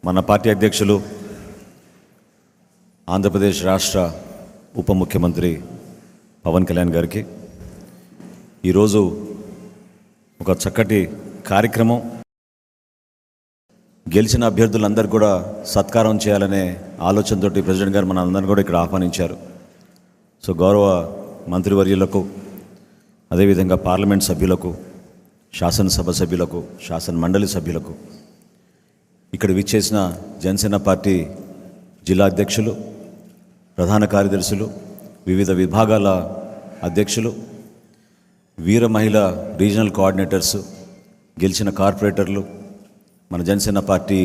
మన పార్టీ అధ్యక్షులు ఆంధ్రప్రదేశ్ రాష్ట్ర ఉప ముఖ్యమంత్రి పవన్ కళ్యాణ్ గారికి ఈరోజు ఒక చక్కటి కార్యక్రమం, గెలిచిన అభ్యర్థులందరూ కూడా సత్కారం చేయాలనే ఆలోచనతో ప్రెసిడెంట్ గారు మన అందరినీ కూడా ఇక్కడ ఆహ్వానించారు. సో గౌరవ మంత్రివర్యులకు, అదేవిధంగా పార్లమెంట్ సభ్యులకు, శాసనసభ సభ్యులకు, శాసన మండలి సభ్యులకు, ఇక్కడ విచ్చేసిన జనసేన పార్టీ జిల్లా అధ్యక్షులు, ప్రధాన కార్యదర్శులు, వివిధ విభాగాల అధ్యక్షులు, వీర మహిళ రీజనల్ కోఆర్డినేటర్స్, గెలిచిన కార్పొరేటర్లు, మన జనసేన పార్టీ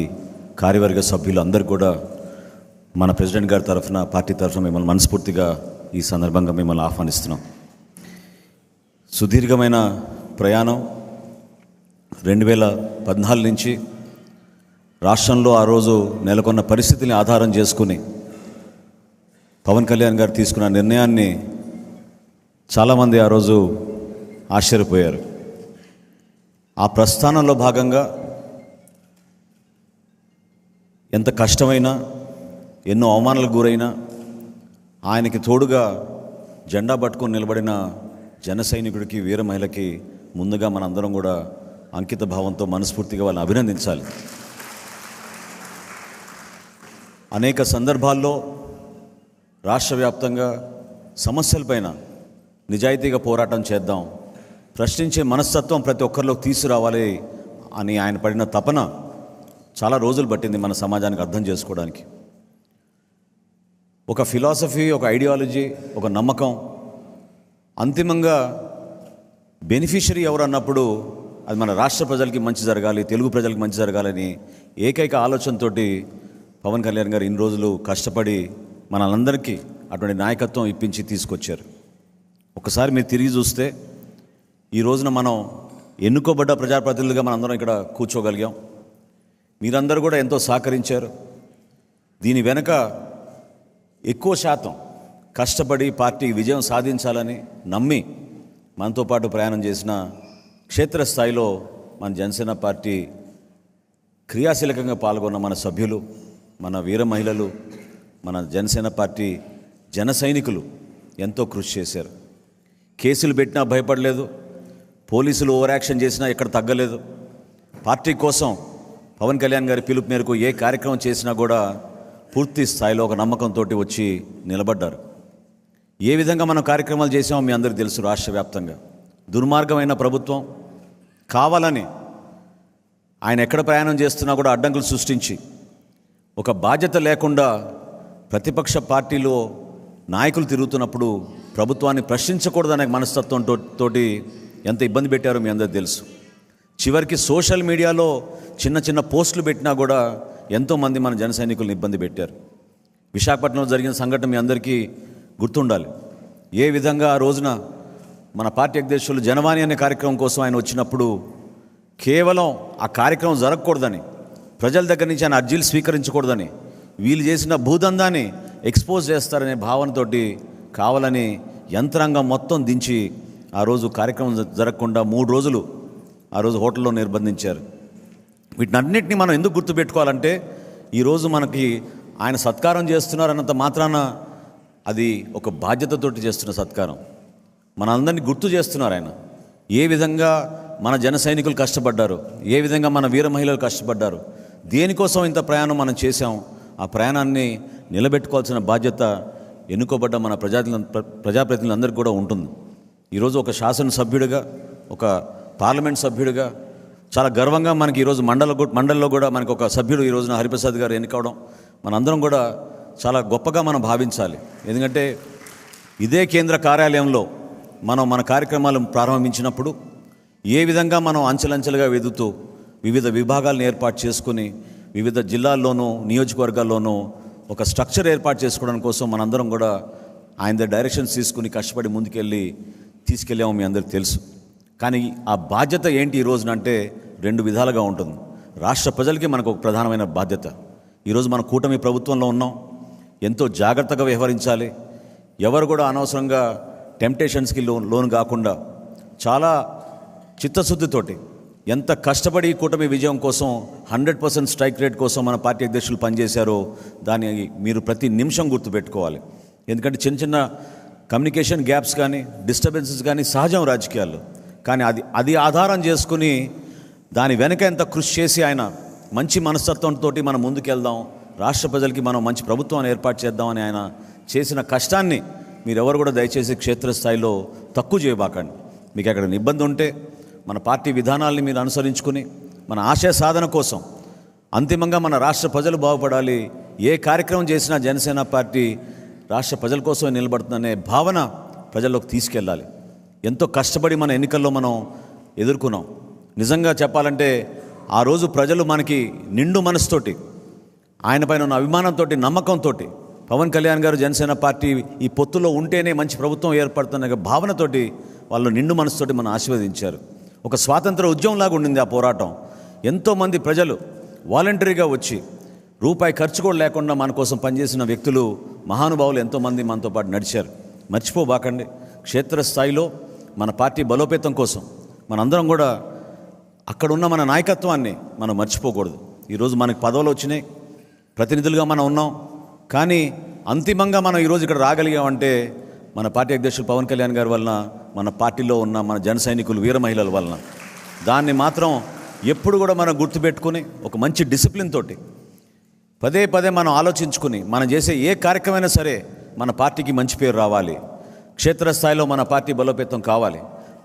కార్యవర్గ సభ్యులు అందరూ కూడా మన ప్రెసిడెంట్ గారి తరఫున, పార్టీ తరఫున మిమ్మల్ని మనస్ఫూర్తిగా ఈ సందర్భంగా మిమ్మల్ని ఆహ్వానిస్తున్నాం. సుదీర్ఘమైన ప్రయాణం 2014 నుంచి రాష్ట్రంలో ఆ రోజు నెలకొన్న పరిస్థితిని ఆధారం చేసుకుని పవన్ కళ్యాణ్ గారు తీసుకున్న నిర్ణయాన్ని చాలామంది ఆ రోజు ఆశ్చర్యపోయారు. ఆ ప్రస్థానంలో భాగంగా ఎంత కష్టమైనా, ఎన్నో అవమానాలకు గురైనా ఆయనకి తోడుగా జెండా పట్టుకొని నిలబడిన జన సైనికుడికి, వీర మహిళకి ముందుగా మనందరం కూడా అంకిత భావంతో మనస్ఫూర్తిగా వాళ్ళని అభినందించాలి. అనేక సందర్భాల్లో రాష్ట్ర వ్యాప్తంగా సమస్యలపైన నిజాయితీగా పోరాటం చేద్దాం, ప్రశ్నించే మనస్తత్వం ప్రతి ఒక్కరిలో తీసుకురావాలి అని ఆయన పడిన తపన చాలా రోజులు పట్టింది మన సమాజానికి అర్థం చేసుకోవడానికి. ఒక ఫిలాసఫీ, ఒక ఐడియాలజీ, ఒక నమ్మకం, అంతిమంగా బెనిఫిషరీ ఎవరు అన్నప్పుడు అది మన రాష్ట్ర ప్రజలకి మంచి జరగాలి, తెలుగు ప్రజలకి మంచి జరగాలని ఏకైక ఆలోచనతోటి పవన్ కళ్యాణ్ గారు ఇన్ని రోజులు కష్టపడి మనందరికీ అటువంటి నాయకత్వం ఇప్పించి తీసుకొచ్చారు. ఒకసారి మీరు తిరిగి చూస్తే ఈ రోజున మనం ఎన్నుకోబడ్డ ప్రజాప్రతినిధులుగా మనందరం ఇక్కడ కూర్చోగలిగాం. మీరందరూ కూడా ఎంతో సహకరించారు. దీని వెనక ఎక్కువ శాతం కష్టపడి పార్టీ విజయం సాధించాలని నమ్మి మనతో పాటు ప్రయాణం చేసిన క్షేత్రస్థాయిలో మన జనసేన పార్టీ క్రియాశీలకంగా పాల్గొన్న మన సభ్యులు, మన వీర మహిళలు, మన జనసేన పార్టీ జన సైనికులు ఎంతో కృషి చేశారు. కేసులు పెట్టినా భయపడలేదు, పోలీసులు ఓవర్ యాక్షన్ చేసినా ఎక్కడ తగ్గలేదు. పార్టీ కోసం పవన్ కళ్యాణ్ గారి పిలుపు మేరకు ఏ కార్యక్రమం చేసినా కూడా పూర్తి స్థాయిలో ఒక నమ్మకంతో వచ్చి నిలబడ్డారు. ఏ విధంగా మనం కార్యక్రమాలు చేసామో మీ అందరికీ తెలుసు. రాష్ట్ర వ్యాప్తంగా దుర్మార్గమైన ప్రభుత్వం కావాలని ఆయన ఎక్కడ ప్రయాణం చేస్తున్నా కూడా అడ్డంకులు సృష్టించి, ఒక బాధ్యత లేకుండా ప్రతిపక్ష పార్టీలో నాయకులు తిరుగుతున్నప్పుడు ప్రభుత్వాన్ని ప్రశ్నించకూడదనే మనస్తత్వంతో ఎంత ఇబ్బంది పెట్టారో మీ అందరికీ తెలుసు. చివరికి సోషల్ మీడియాలో చిన్న చిన్న పోస్టులు పెట్టినా కూడా ఎంతోమంది మన జన సైనికులను ఇబ్బంది పెట్టారు. విశాఖపట్నంలో జరిగిన సంఘటన మీ అందరికీ గుర్తుండాలి. ఏ విధంగా ఆ రోజున మన పార్టీ అధ్యక్షులు జనవాణి అనే కార్యక్రమం కోసం ఆయన వచ్చినప్పుడు కేవలం ఆ కార్యక్రమం జరగకూడదని, ప్రజల దగ్గర నుంచి ఆయన అర్జీలు స్వీకరించకూడదని, వీళ్ళు చేసిన భూదందాన్ని ఎక్స్పోజ్ చేస్తారనే భావనతోటి కావాలని యంత్రాంగం మొత్తం దించి ఆ రోజు కార్యక్రమం జరగకుండా 3 రోజులు ఆ రోజు హోటల్లో నిర్బంధించారు. వీటినన్నింటినీ మనం ఎందుకు గుర్తుపెట్టుకోవాలంటే, ఈరోజు మనకి ఆయన సత్కారం చేస్తున్నారన్నంత మాత్రాన అది ఒక బాధ్యతతోటి చేస్తున్న సత్కారం. మనందరినీ గుర్తు చేస్తున్నారు ఆయన. ఏ విధంగా మన జన సైనికులు కష్టపడ్డారు, ఏ విధంగా మన వీర మహిళలు కష్టపడ్డారు, దేనికోసం ఇంత ప్రయాణం మనం చేశాం. ఆ ప్రయాణాన్ని నిలబెట్టుకోవాల్సిన బాధ్యత ఎన్నుకోబడ్డ మన ప్రజాప్రతినిధులందరికీ కూడా ఉంటుంది. ఈరోజు ఒక శాసనసభ్యుడిగా, ఒక పార్లమెంట్ సభ్యుడిగా చాలా గర్వంగా మనకి ఈరోజు మండలిలో కూడా మనకు ఒక సభ్యుడు ఈ రోజున హరిప్రసాద్ గారు ఎన్నుకోవడం మనందరం కూడా చాలా గొప్పగా మనం భావించాలి. ఎందుకంటే ఇదే కేంద్ర కార్యాలయంలో మనం మన కార్యక్రమాలు ప్రారంభించినప్పుడు ఏ విధంగా మనం అంచెలంచెలుగా వెదుగుతూ వివిధ విభాగాలను ఏర్పాటు చేసుకుని వివిధ జిల్లాల్లోనూ నియోజకవర్గాల్లోనూ ఒక స్ట్రక్చర్ ఏర్పాటు చేసుకోవడం కోసం మనందరం కూడా ఆయన డైరెక్షన్స్ తీసుకుని కష్టపడి ముందుకెళ్ళి తీసుకెళ్ళాము, మీ అందరికీ తెలుసు. కానీ ఆ బాధ్యత ఏంటి ఈ రోజున అంటే 2 విధాలుగా ఉంటుంది. రాష్ట్ర ప్రజలకి మనకు ఒక ప్రధానమైన బాధ్యత. ఈరోజు మన కూటమి ప్రభుత్వంలో ఉన్నాం, ఎంతో జాగ్రత్తగా వ్యవహరించాలి. ఎవరు కూడా అనవసరంగా టెంప్టేషన్స్కి లోను కాకుండా చాలా చిత్తశుద్ధితోటి ఎంత కష్టపడి ఈ కూటమి విజయం కోసం 100% స్ట్రైక్ రేట్ కోసం మన పార్టీ అధ్యక్షులు పనిచేశారో దాన్ని మీరు ప్రతి నిమిషం గుర్తుపెట్టుకోవాలి. ఎందుకంటే చిన్న చిన్న కమ్యూనికేషన్ గ్యాప్స్ కానీ డిస్టర్బెన్సెస్ కానీ సహజం రాజకీయాల్లో, కానీ అది ఆధారం చేసుకుని దాని వెనక ఎంత కృషి చేసి ఆయన మంచి మనస్తత్వంతో మనం ముందుకెళ్దాం, రాష్ట్ర ప్రజలకి మనం మంచి ప్రభుత్వాన్ని ఏర్పాటు చేద్దామని ఆయన చేసిన కష్టాన్ని మీరెవరు కూడా దయచేసి క్షేత్రస్థాయిలో తక్కువ చేయబాకండి. మీకు ఎక్కడ ఇబ్బంది ఉంటే మన పార్టీ విధానాల్ని మీరు అనుసరించుకుని మన ఆశయ సాధన కోసం అంతిమంగా మన రాష్ట్ర ప్రజలు బాగుపడాలి, ఏ కార్యక్రమం చేసినా జనసేన పార్టీ రాష్ట్ర ప్రజల కోసమే నిలబడుతుందనే భావన ప్రజల్లోకి తీసుకెళ్ళాలి. ఎంతో కష్టపడి మన ఎన్నికల్లో మనం ఎదుర్కొన్నాం. నిజంగా చెప్పాలంటే ఆ రోజు ప్రజలు మనకి నిండు మనసుతోటి, ఆయన పైన ఉన్న అభిమానంతో, నమ్మకంతో, పవన్ కళ్యాణ్ గారు జనసేన పార్టీ ఈ పొత్తులో ఉంటేనే మంచి ప్రభుత్వం ఏర్పడుతున్న భావనతోటి వాళ్ళు నిండు మనసుతోటి మనం ఆశీర్వదించారు. ఒక స్వాతంత్ర ఉద్యమంలాగా ఉండింది ఆ పోరాటం. ఎంతోమంది ప్రజలు వాలంటరీగా వచ్చి రూపాయి ఖర్చు కూడా లేకుండా మన కోసం పనిచేసిన వ్యక్తులు, మహానుభావులు ఎంతోమంది మనతో పాటు నడిచారు. మర్చిపోబాకండి. క్షేత్రస్థాయిలో మన పార్టీ బలోపేతం కోసం మనందరం కూడా అక్కడున్న మన నాయకత్వాన్ని మనం మర్చిపోకూడదు. ఈరోజు మనకు పదవులు వచ్చినాయి, ప్రతినిధులుగా మనం ఉన్నాం, కానీ అంతిమంగా మనం ఈరోజు ఇక్కడ రాగలిగామంటే మన పార్టీ అధ్యక్షులు పవన్ కళ్యాణ్ గారి వలన, మన పార్టీలో ఉన్న మన జన సైనికులు, వీర మహిళల వలన. దాన్ని మాత్రం ఎప్పుడు కూడా మనం గుర్తుపెట్టుకుని ఒక మంచి డిసిప్లిన్ తోటి పదే పదే మనం ఆలోచించుకుని మనం చేసే ఏ కార్యక్రమైనా సరే మన పార్టీకి మంచి పేరు రావాలి, క్షేత్రస్థాయిలో మన పార్టీ బలోపేతం కావాలి.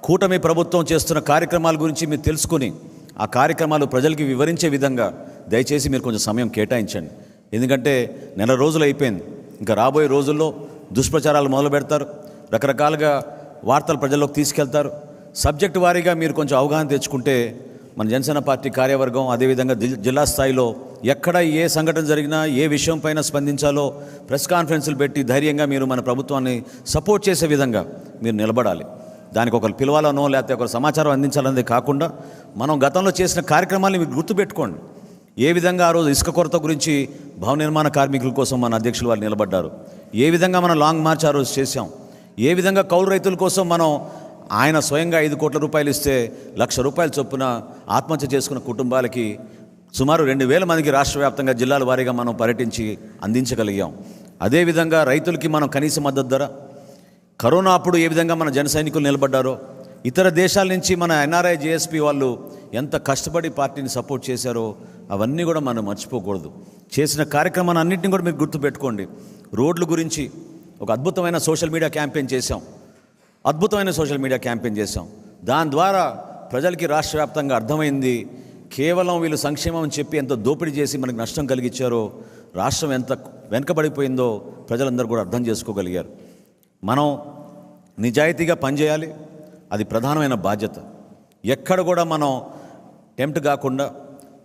కూటమి ప్రభుత్వం చేస్తున్న కార్యక్రమాల గురించి మీరు తెలుసుకుని ఆ కార్యక్రమాలు ప్రజలకి వివరించే విధంగా దయచేసి మీరు కొంచెం సమయం కేటాయించండి. ఎందుకంటే నెల రోజులు అయిపోయింది, ఇంకా రాబోయే రోజుల్లో దుష్ప్రచారాలు మొదలు పెడతారు, రకరకాలుగా వార్తలు ప్రజల్లోకి తీసుకెళ్తారు. సబ్జెక్టు వారీగా మీరు కొంచెం అవగాహన తెచ్చుకుంటే మన జనసేన పార్టీ కార్యవర్గం, అదేవిధంగా జిల్లా స్థాయిలో ఎక్కడ ఏ సంఘటన జరిగినా ఏ విషయం పైన స్పందించాలో ప్రెస్ కాన్ఫరెన్సులు పెట్టి ధైర్యంగా మీరు మన ప్రభుత్వాన్ని సపోర్ట్ చేసే విధంగా మీరు నిలబడాలి. దానికి ఒకరు పిలవాలనో లేకపోతే ఒకరు సమాచారం అందించాలనేది కాకుండా మనం గతంలో చేసిన కార్యక్రమాన్ని మీరు గుర్తుపెట్టుకోండి. ఏ విధంగా ఆ రోజు ఇసుక కొరత గురించి భవన నిర్మాణ కార్మికుల కోసం మన అధ్యక్షులు వాళ్ళు నిలబడ్డారు, ఏ విధంగా మనం లాంగ్ మార్చ్ ఆ రోజు చేశాం, ఏ విధంగా కౌలు రైతుల కోసం మనం ఆయన స్వయంగా 5 కోట్ల రూపాయలు ఇస్తే 1,00,000 రూపాయల చొప్పున ఆత్మహత్య చేసుకున్న కుటుంబాలకి సుమారు 2,000 మందికి రాష్ట్ర వ్యాప్తంగా జిల్లాల వారీగా మనం పర్యటించి అందించగలిగాం. అదేవిధంగా రైతులకి మనం కనీస మద్దతు ధర, కరోనా అప్పుడు ఏ విధంగా మన జన సైనికులు నిలబడ్డారో, ఇతర దేశాల నుంచి మన ఎన్ఆర్ఐ జేఎస్పీ వాళ్ళు ఎంత కష్టపడి పార్టీని సపోర్ట్ చేశారో అవన్నీ కూడా మనం మర్చిపోకూడదు. చేసిన కార్యక్రమాన్ని అన్నింటినీ కూడా మీరు గుర్తుపెట్టుకోండి. రోడ్ల గురించి ఒక అద్భుతమైన సోషల్ మీడియా క్యాంపెయిన్ చేశాం. దాని ద్వారా ప్రజలకి రాష్ట్ర వ్యాప్తంగా అర్థమైంది, కేవలం వీళ్ళు సంక్షేమం అని చెప్పి ఎంత దోపిడీ చేసి మనకు నష్టం కలిగించారో, రాష్ట్రం ఎంత వెనకబడిపోయిందో ప్రజలందరూ కూడా అర్థం చేసుకోగలిగారు. మనం నిజాయితీగా పనిచేయాలి, అది ప్రధానమైన బాధ్యత. ఎక్కడ కూడా మనం టెంప్ట్ కాకుండా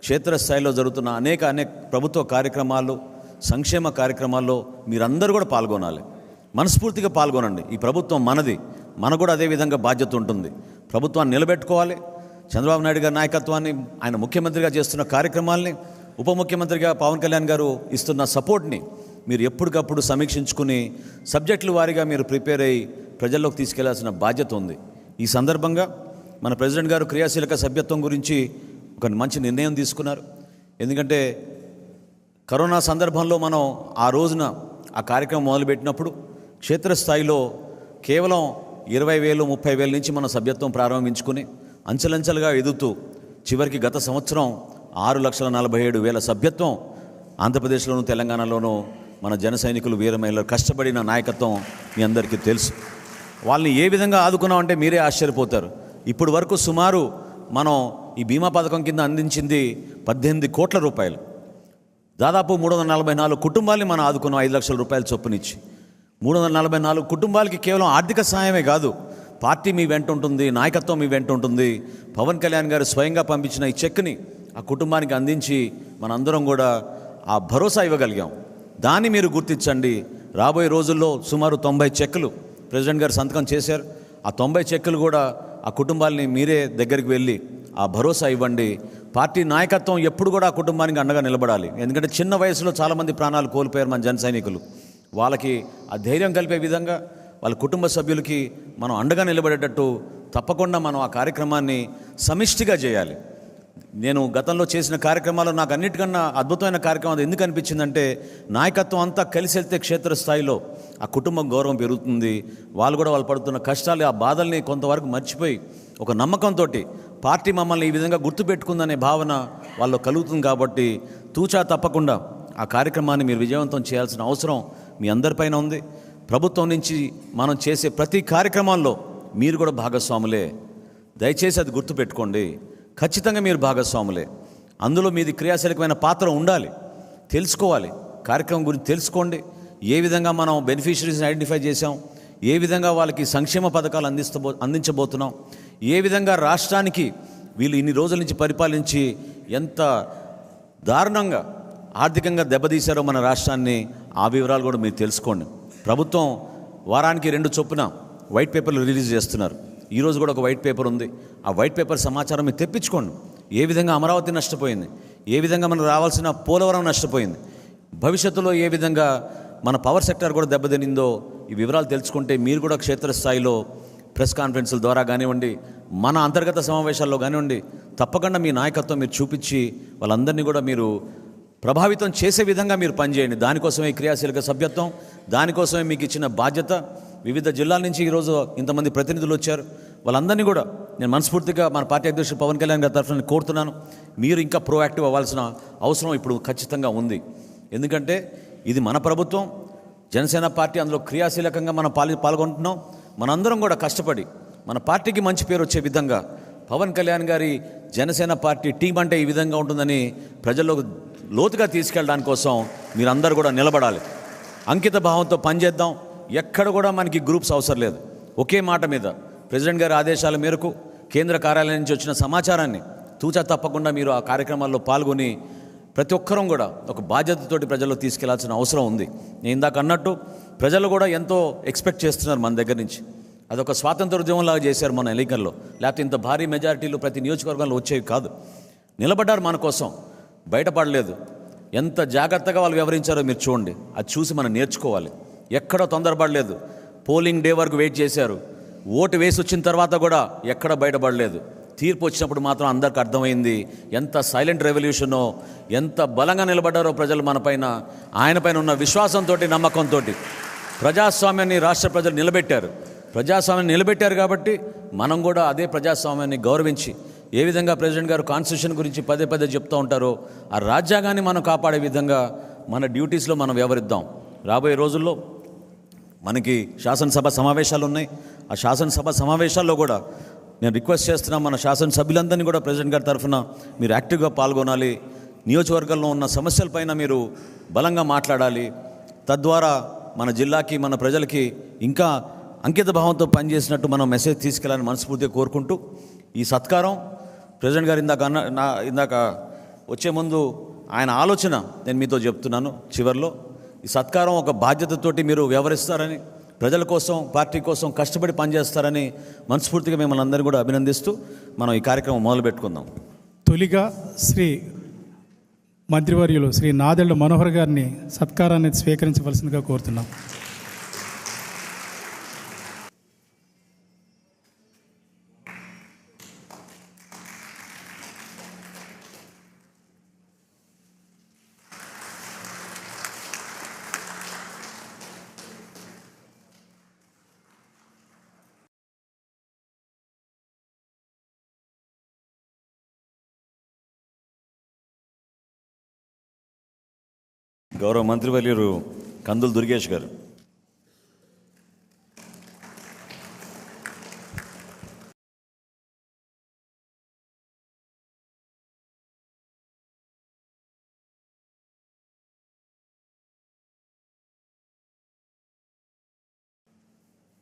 క్షేత్రస్థాయిలో జరుగుతున్న అనేక ప్రభుత్వ కార్యక్రమాలు, సంక్షేమ కార్యక్రమాల్లో మీరందరూ కూడా పాల్గొనాలి, మనస్ఫూర్తిగా పాల్గొనండి. ఈ ప్రభుత్వం మనది, మనకు కూడా అదేవిధంగా బాధ్యత ఉంటుంది. ప్రభుత్వాన్ని నిలబెట్టుకోవాలి. చంద్రబాబు నాయుడు గారి నాయకత్వాన్ని, ఆయన ముఖ్యమంత్రిగా చేస్తున్న కార్యక్రమాల్ని, ఉప ముఖ్యమంత్రిగా పవన్ కళ్యాణ్ గారు ఇస్తున్న సపోర్ట్ని మీరు ఎప్పటికప్పుడు సమీక్షించుకుని సబ్జెక్టుల వారీగా మీరు ప్రిపేర్ అయ్యి ప్రజల్లోకి తీసుకెళ్లాల్సిన బాధ్యత ఉంది. ఈ సందర్భంగా మన ప్రెసిడెంట్ గారు క్రియాశీలక సభ్యత్వం గురించి ఒక మంచి నిర్ణయం తీసుకున్నారు. ఎందుకంటే కరోనా సందర్భంలో మనం ఆ రోజున ఆ కార్యక్రమం మొదలుపెట్టినప్పుడు క్షేత్రస్థాయిలో కేవలం 20,000, 30,000 నుంచి మనం సభ్యత్వం ప్రారంభించుకుని అంచెలంచెలుగా ఎదుగుతూ చివరికి గత సంవత్సరం 6,47,000 సభ్యత్వం ఆంధ్రప్రదేశ్లోనూ తెలంగాణలోనూ మన జన సైనికులు, వీర మహిళలు కష్టపడిన నాయకత్వం మీ అందరికీ తెలుసు. వాళ్ళని ఏ విధంగా ఆదుకున్నామంటే మీరే ఆశ్చర్యపోతారు. ఇప్పుడు వరకు సుమారు మనం ఈ బీమా పథకం కింద అందించింది 18 కోట్ల రూపాయలు. దాదాపు 344 కుటుంబాలని మనం ఆదుకున్నాం 5 లక్షల రూపాయలు చొప్పునిచ్చి. 344 కుటుంబాలకి కేవలం ఆర్థిక సహాయమే కాదు, పార్టీ మీ వెంట ఉంటుంది, నాయకత్వం మీ వెంట ఉంటుంది. పవన్ కళ్యాణ్ గారు స్వయంగా పంపించిన ఈ చెక్ని ఆ కుటుంబానికి అందించి మనందరం కూడా ఆ భరోసా ఇవ్వగలిగాం. దాన్ని మీరు గుర్తించండి. రాబోయే రోజుల్లో సుమారు 90 చెక్కులు ప్రెసిడెంట్ గారు సంతకం చేశారు. ఆ 90 చెక్కులు కూడా ఆ కుటుంబాలని మీరే దగ్గరికి వెళ్ళి ఆ భరోసా ఇవ్వండి. పార్టీ నాయకత్వం ఎప్పుడు కూడా ఆ కుటుంబానికి అండగా నిలబడాలి. ఎందుకంటే చిన్న వయసులో చాలామంది ప్రాణాలు కోల్పోయారు మన జన సైనికులు. వాళ్ళకి ఆ ధైర్యం కలిపే విధంగా వాళ్ళ కుటుంబ సభ్యులకి మనం అండగా నిలబడేటట్టు తప్పకుండా మనం ఆ కార్యక్రమాన్ని సమిష్టిగా చేయాలి. నేను గతంలో చేసిన కార్యక్రమాలు నాకు అన్నిటికన్నా అద్భుతమైన కార్యక్రమం ఎందుకు అనిపించిందంటే, నాయకత్వం అంతా కలిసి వెళ్తే క్షేత్రస్థాయిలో ఆ కుటుంబం గౌరవం పెరుగుతుంది. వాళ్ళు కూడా వాళ్ళు పడుతున్న కష్టాలు, ఆ బాధల్ని కొంతవరకు మర్చిపోయి ఒక నమ్మకంతో పార్టీ మమ్మల్ని ఈ విధంగా గుర్తుపెట్టుకుందనే భావన వాళ్ళు కలుగుతుంది. కాబట్టి తూచా తప్పకుండా ఆ కార్యక్రమాన్ని మీరు విజయవంతం చేయాల్సిన అవసరం మీ అందరిపైన ఉంది. ప్రభుత్వం నుంచి మనం చేసే ప్రతి కార్యక్రమాల్లో మీరు కూడా భాగస్వాములే. దయచేసి అది గుర్తుపెట్టుకోండి. ఖచ్చితంగా మీరు భాగస్వాములే. అందులో మీది క్రియాశీలకమైన పాత్ర ఉండాలి. తెలుసుకోవాలి, కార్యక్రమం గురించి తెలుసుకోండి. ఏ విధంగా మనం బెనిఫిషరీస్ని ఐడెంటిఫై చేసాం, ఏ విధంగా వాళ్ళకి సంక్షేమ పథకాలు అందించబోతున్నాం, ఏ విధంగా రాష్ట్రానికి వీళ్ళు ఇన్ని రోజుల నుంచి పరిపాలించి ఎంత దారుణంగా ఆర్థికంగా దెబ్బతీశారో మన రాష్ట్రాన్ని, ఆ వివరాలు కూడా మీరు తెలుసుకోండి. ప్రభుత్వం వారానికి 2 చొప్పున వైట్ పేపర్లు రిలీజ్ చేస్తున్నారు. ఈరోజు కూడా ఒక వైట్ పేపర్ ఉంది. ఆ వైట్ పేపర్ సమాచారం మీరు తెప్పించుకోండి. ఏ విధంగా అమరావతి నష్టపోయింది, ఏ విధంగా మనకు రావాల్సిన పోలవరం నష్టపోయింది, భవిష్యత్తులో ఏ విధంగా మన పవర్ సెక్టర్ కూడా దెబ్బతినిందో, ఈ వివరాలు తెలుసుకుంటే మీరు కూడా క్షేత్రస్థాయిలో ప్రెస్ కాన్ఫరెన్సుల ద్వారా కానివ్వండి, మన అంతర్గత సమావేశాల్లో కానివ్వండి, తప్పకుండా మీ నాయకత్వం మీరు చూపించి వాళ్ళందరినీ కూడా మీరు ప్రభావితం చేసే విధంగా మీరు పనిచేయండి. దానికోసమే క్రియాశీలక సభ్యత్వం, దానికోసమే మీకు ఇచ్చిన బాధ్యత. వివిధ జిల్లాల నుంచి ఈరోజు ఇంతమంది ప్రతినిధులు వచ్చారు. వాళ్ళందరినీ కూడా నేను మనస్ఫూర్తిగా మన పార్టీ అధ్యక్షుడు పవన్ కళ్యాణ్ గారి తరఫున కోరుతున్నాను, మీరు ఇంకా ప్రోయాక్టివ్ అవ్వాల్సిన అవసరం ఇప్పుడు ఖచ్చితంగా ఉంది. ఎందుకంటే ఇది మన ప్రభుత్వం, జనసేన పార్టీ అందులో క్రియాశీలకంగా మనం పాల్గొంటున్నాం. మనందరం కూడా కష్టపడి మన పార్టీకి మంచి పేరు వచ్చే విధంగా పవన్ కళ్యాణ్ గారి జనసేన పార్టీ టీం అంటే ఈ విధంగా ఉంటుందని ప్రజల్లోకి లోతుగా తీసుకెళ్ళడానికి కోసం మీరందరూ కూడా నిలబడాలి. అంకిత భావంతో పనిచేద్దాం. ఎక్కడ కూడా మనకి గ్రూప్స్ అవసరం లేదు. ఒకే మాట మీద ప్రెసిడెంట్ గారి ఆదేశాల మేరకు కేంద్ర కార్యాలయం నుంచి వచ్చిన సమాచారాన్ని తూచా తప్పకుండా మీరు ఆ కార్యక్రమాల్లో పాల్గొని ప్రతి ఒక్కరం కూడా ఒక బాధ్యతతోటి ప్రజల్లో తీసుకెళ్లాల్సిన అవసరం ఉంది. నేను ఇందాక అన్నట్టు ప్రజలు కూడా ఎంతో ఎక్స్పెక్ట్ చేస్తున్నారు మన దగ్గర నుంచి. అదొక స్వాతంత్ర ఉద్యమంలాగా చేశారు మన ఎన్నికల్లో. లేకపోతే ఇంత భారీ మెజారిటీలు ప్రతి నియోజకవర్గంలో వచ్చేవి కాదు. నిలబడ్డారు మన కోసం, బయటపడలేదు. ఎంత జాగ్రత్తగా వాళ్ళు వ్యవహరించారో మీరు చూడండి. అది చూసి మనం నేర్చుకోవాలి. ఎక్కడో తొందరపడలేదు. పోలింగ్ డే వరకు వెయిట్ చేశారు. ఓటు వేసి వచ్చిన తర్వాత కూడా ఎక్కడ బయటపడలేదు. తీర్పు వచ్చినప్పుడు మాత్రం అందరికి అర్థమైంది ఎంత సైలెంట్ రెవల్యూషనో, ఎంత బలంగా నిలబడ్డారో ప్రజలు మనపైన, ఆయనపైన ఉన్న విశ్వాసంతో, నమ్మకంతో. ప్రజాస్వామ్యాన్ని రాష్ట్ర ప్రజలు నిలబెట్టారు. ప్రజాస్వామ్యాన్ని నిలబెట్టారు కాబట్టి మనం కూడా అదే ప్రజాస్వామ్యాన్ని గౌరవించి, ఏ విధంగా ప్రెసిడెంట్ గారు కాన్స్టిట్యూషన్ గురించి పదే పదే చెప్తూ ఉంటారో, ఆ రాజ్యాంగాన్ని మనం కాపాడే విధంగా మన డ్యూటీస్లో మనం వ్యవహరిద్దాం. రాబోయే రోజుల్లో మనకి శాసనసభ సమావేశాలు ఉన్నాయి. ఆ శాసనసభ సమావేశాల్లో కూడా నేను రిక్వెస్ట్ చేస్తున్నా, మన శాసనసభ్యులందరినీ కూడా ప్రెసిడెంట్ గారి తరఫున మీరు యాక్టివ్గా పాల్గొనాలి. నియోజకవర్గంలో ఉన్న సమస్యలపైన మీరు బలంగా మాట్లాడాలి. తద్వారా మన జిల్లాకి, మన ప్రజలకి ఇంకా అంకిత భావంతో పనిచేసినట్టు మనం మెసేజ్ తీసుకెళ్ళాలని మనస్ఫూర్తిగా కోరుకుంటూ, ఈ సత్కారం ప్రెసిడెంట్ గారు ఇందాక వచ్చే ముందు ఆయన ఆలోచన నేను మీతో చెప్తున్నాను. చివరిలో ఈ సత్కారం ఒక బాధ్యతతోటి మీరు వ్యవహరిస్తారని, ప్రజల కోసం, పార్టీ కోసం కష్టపడి పనిచేస్తారని మనస్ఫూర్తిగా మిమ్మల్ని అందరినీ కూడా అభినందిస్తూ మనం ఈ కార్యక్రమం మొదలుపెట్టుకుందాం. తొలిగా శ్రీ మంత్రివర్యులు శ్రీ నాదెళ్ల మనోహర్ గారిని సత్కారాన్ని స్వీకరించవలసిందిగా కోరుతున్నాం. గౌరవ మంత్రివర్యులు కందుల దుర్గేష్ గారు.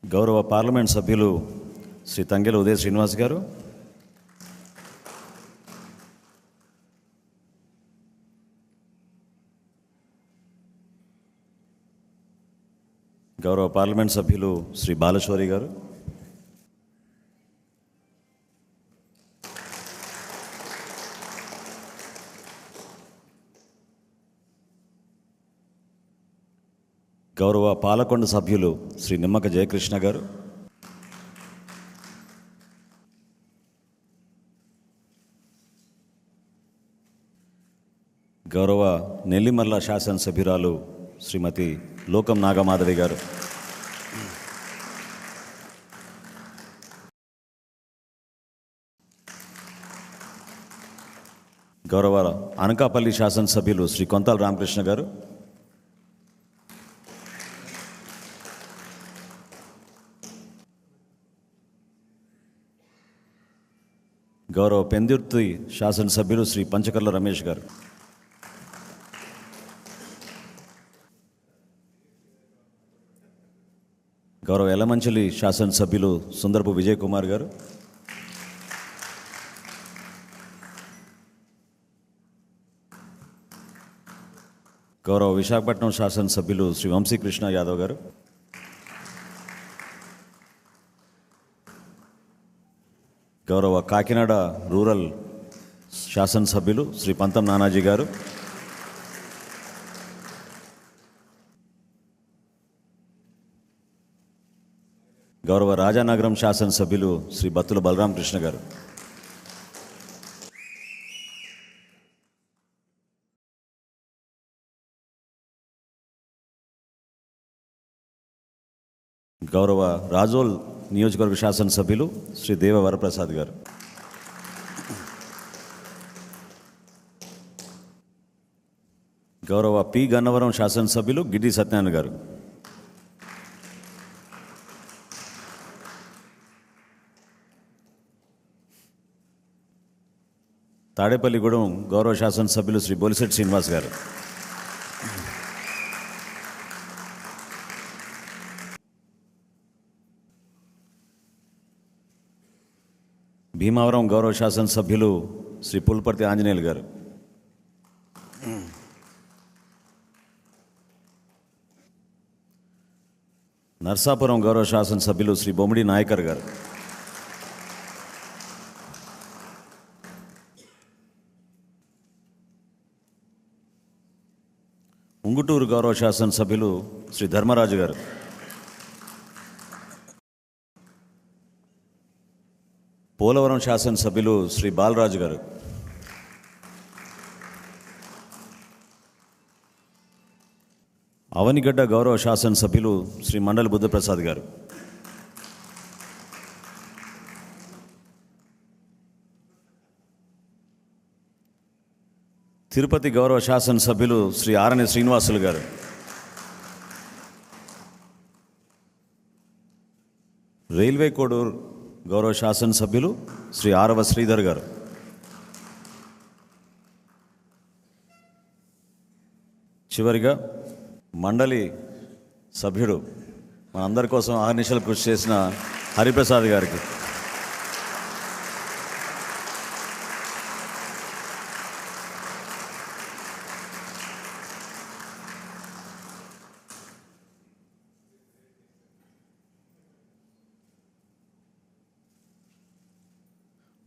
గౌరవ పార్లమెంట్ సభ్యులు శ్రీ తంగెల ఉదయ శ్రీనివాస్ గారు, గౌరవ పార్లమెంట్ సభ్యులు శ్రీ బాలశౌరి గారు, గౌరవ పాలకొండ సభ్యులు శ్రీ నిమ్మక జయకృష్ణ గారు, గౌరవ నెల్లిమర్ల శాసనసభ్యురాలు శ్రీమతి లోకం నాగమాధవి గారు, గౌరవ అనకాపల్లి శాసనసభ్యులు శ్రీ కొంతాల రామకృష్ణ గారు, గౌరవ పెందుర్తి శాసనసభ్యులు శ్రీ పంచకర్ల రమేష్ గారు, గౌరవ ఎలమంచిలి శాసనసభ్యులు సుందరపు విజయ్ కుమార్ గారు, గౌరవ విశాఖపట్నం శాసనసభ్యులు శ్రీ వంశీకృష్ణ యాదవ్ గారు, గౌరవ కాకినాడ రూరల్ శాసనసభ్యులు శ్రీ పంతం నానాజీ గారు, గౌరవ రాజానగరం శాసనసభ్యులు శ్రీ బత్తుల బలరామకృష్ణ గారు, గౌరవ రాజోల్ నియోజకవర్గ శాసనసభ్యులు శ్రీ దేవ వరప్రసాద్ గారు, గౌరవ పి గన్నవరం శాసనసభ్యులు గిడ్డి సత్యనారాయణ గారు, తాడేపల్లిగూడెం గౌరవ శాసనసభ్యులు శ్రీ బొలిశెట్టి శ్రీనివాస్ గారు, భీమవరం గౌరవ శాసనసభ్యులు శ్రీ పుల్పర్తి ఆంజనేయులు గారు, నర్సాపురం గౌరవ శాసనసభ్యులు శ్రీ బొమ్మిడి నాయకర్ గారు, ఉంగుటూరు గౌరవ శాసనసభ్యులు శ్రీ ధర్మరాజు గారు, పోలవరం శాసనసభ్యులు శ్రీ బాలరాజు గారు, అవనిగడ్డ గౌరవ శాసనసభ్యులు శ్రీ మండలి బుద్ధప్రసాద్ గారు, తిరుపతి గౌరవ శాసనసభ్యులు శ్రీ ఆరణి శ్రీనివాసులు గారు, రైల్వే కోడూరు గౌరవ శాసనసభ్యులు శ్రీ ఆరవ శ్రీధర్ గారు, చివరిగా మండలి సభ్యుడు మనందరి కోసం అహర్నిశలు కృషి చేసిన హరిప్రసాద్ గారికి,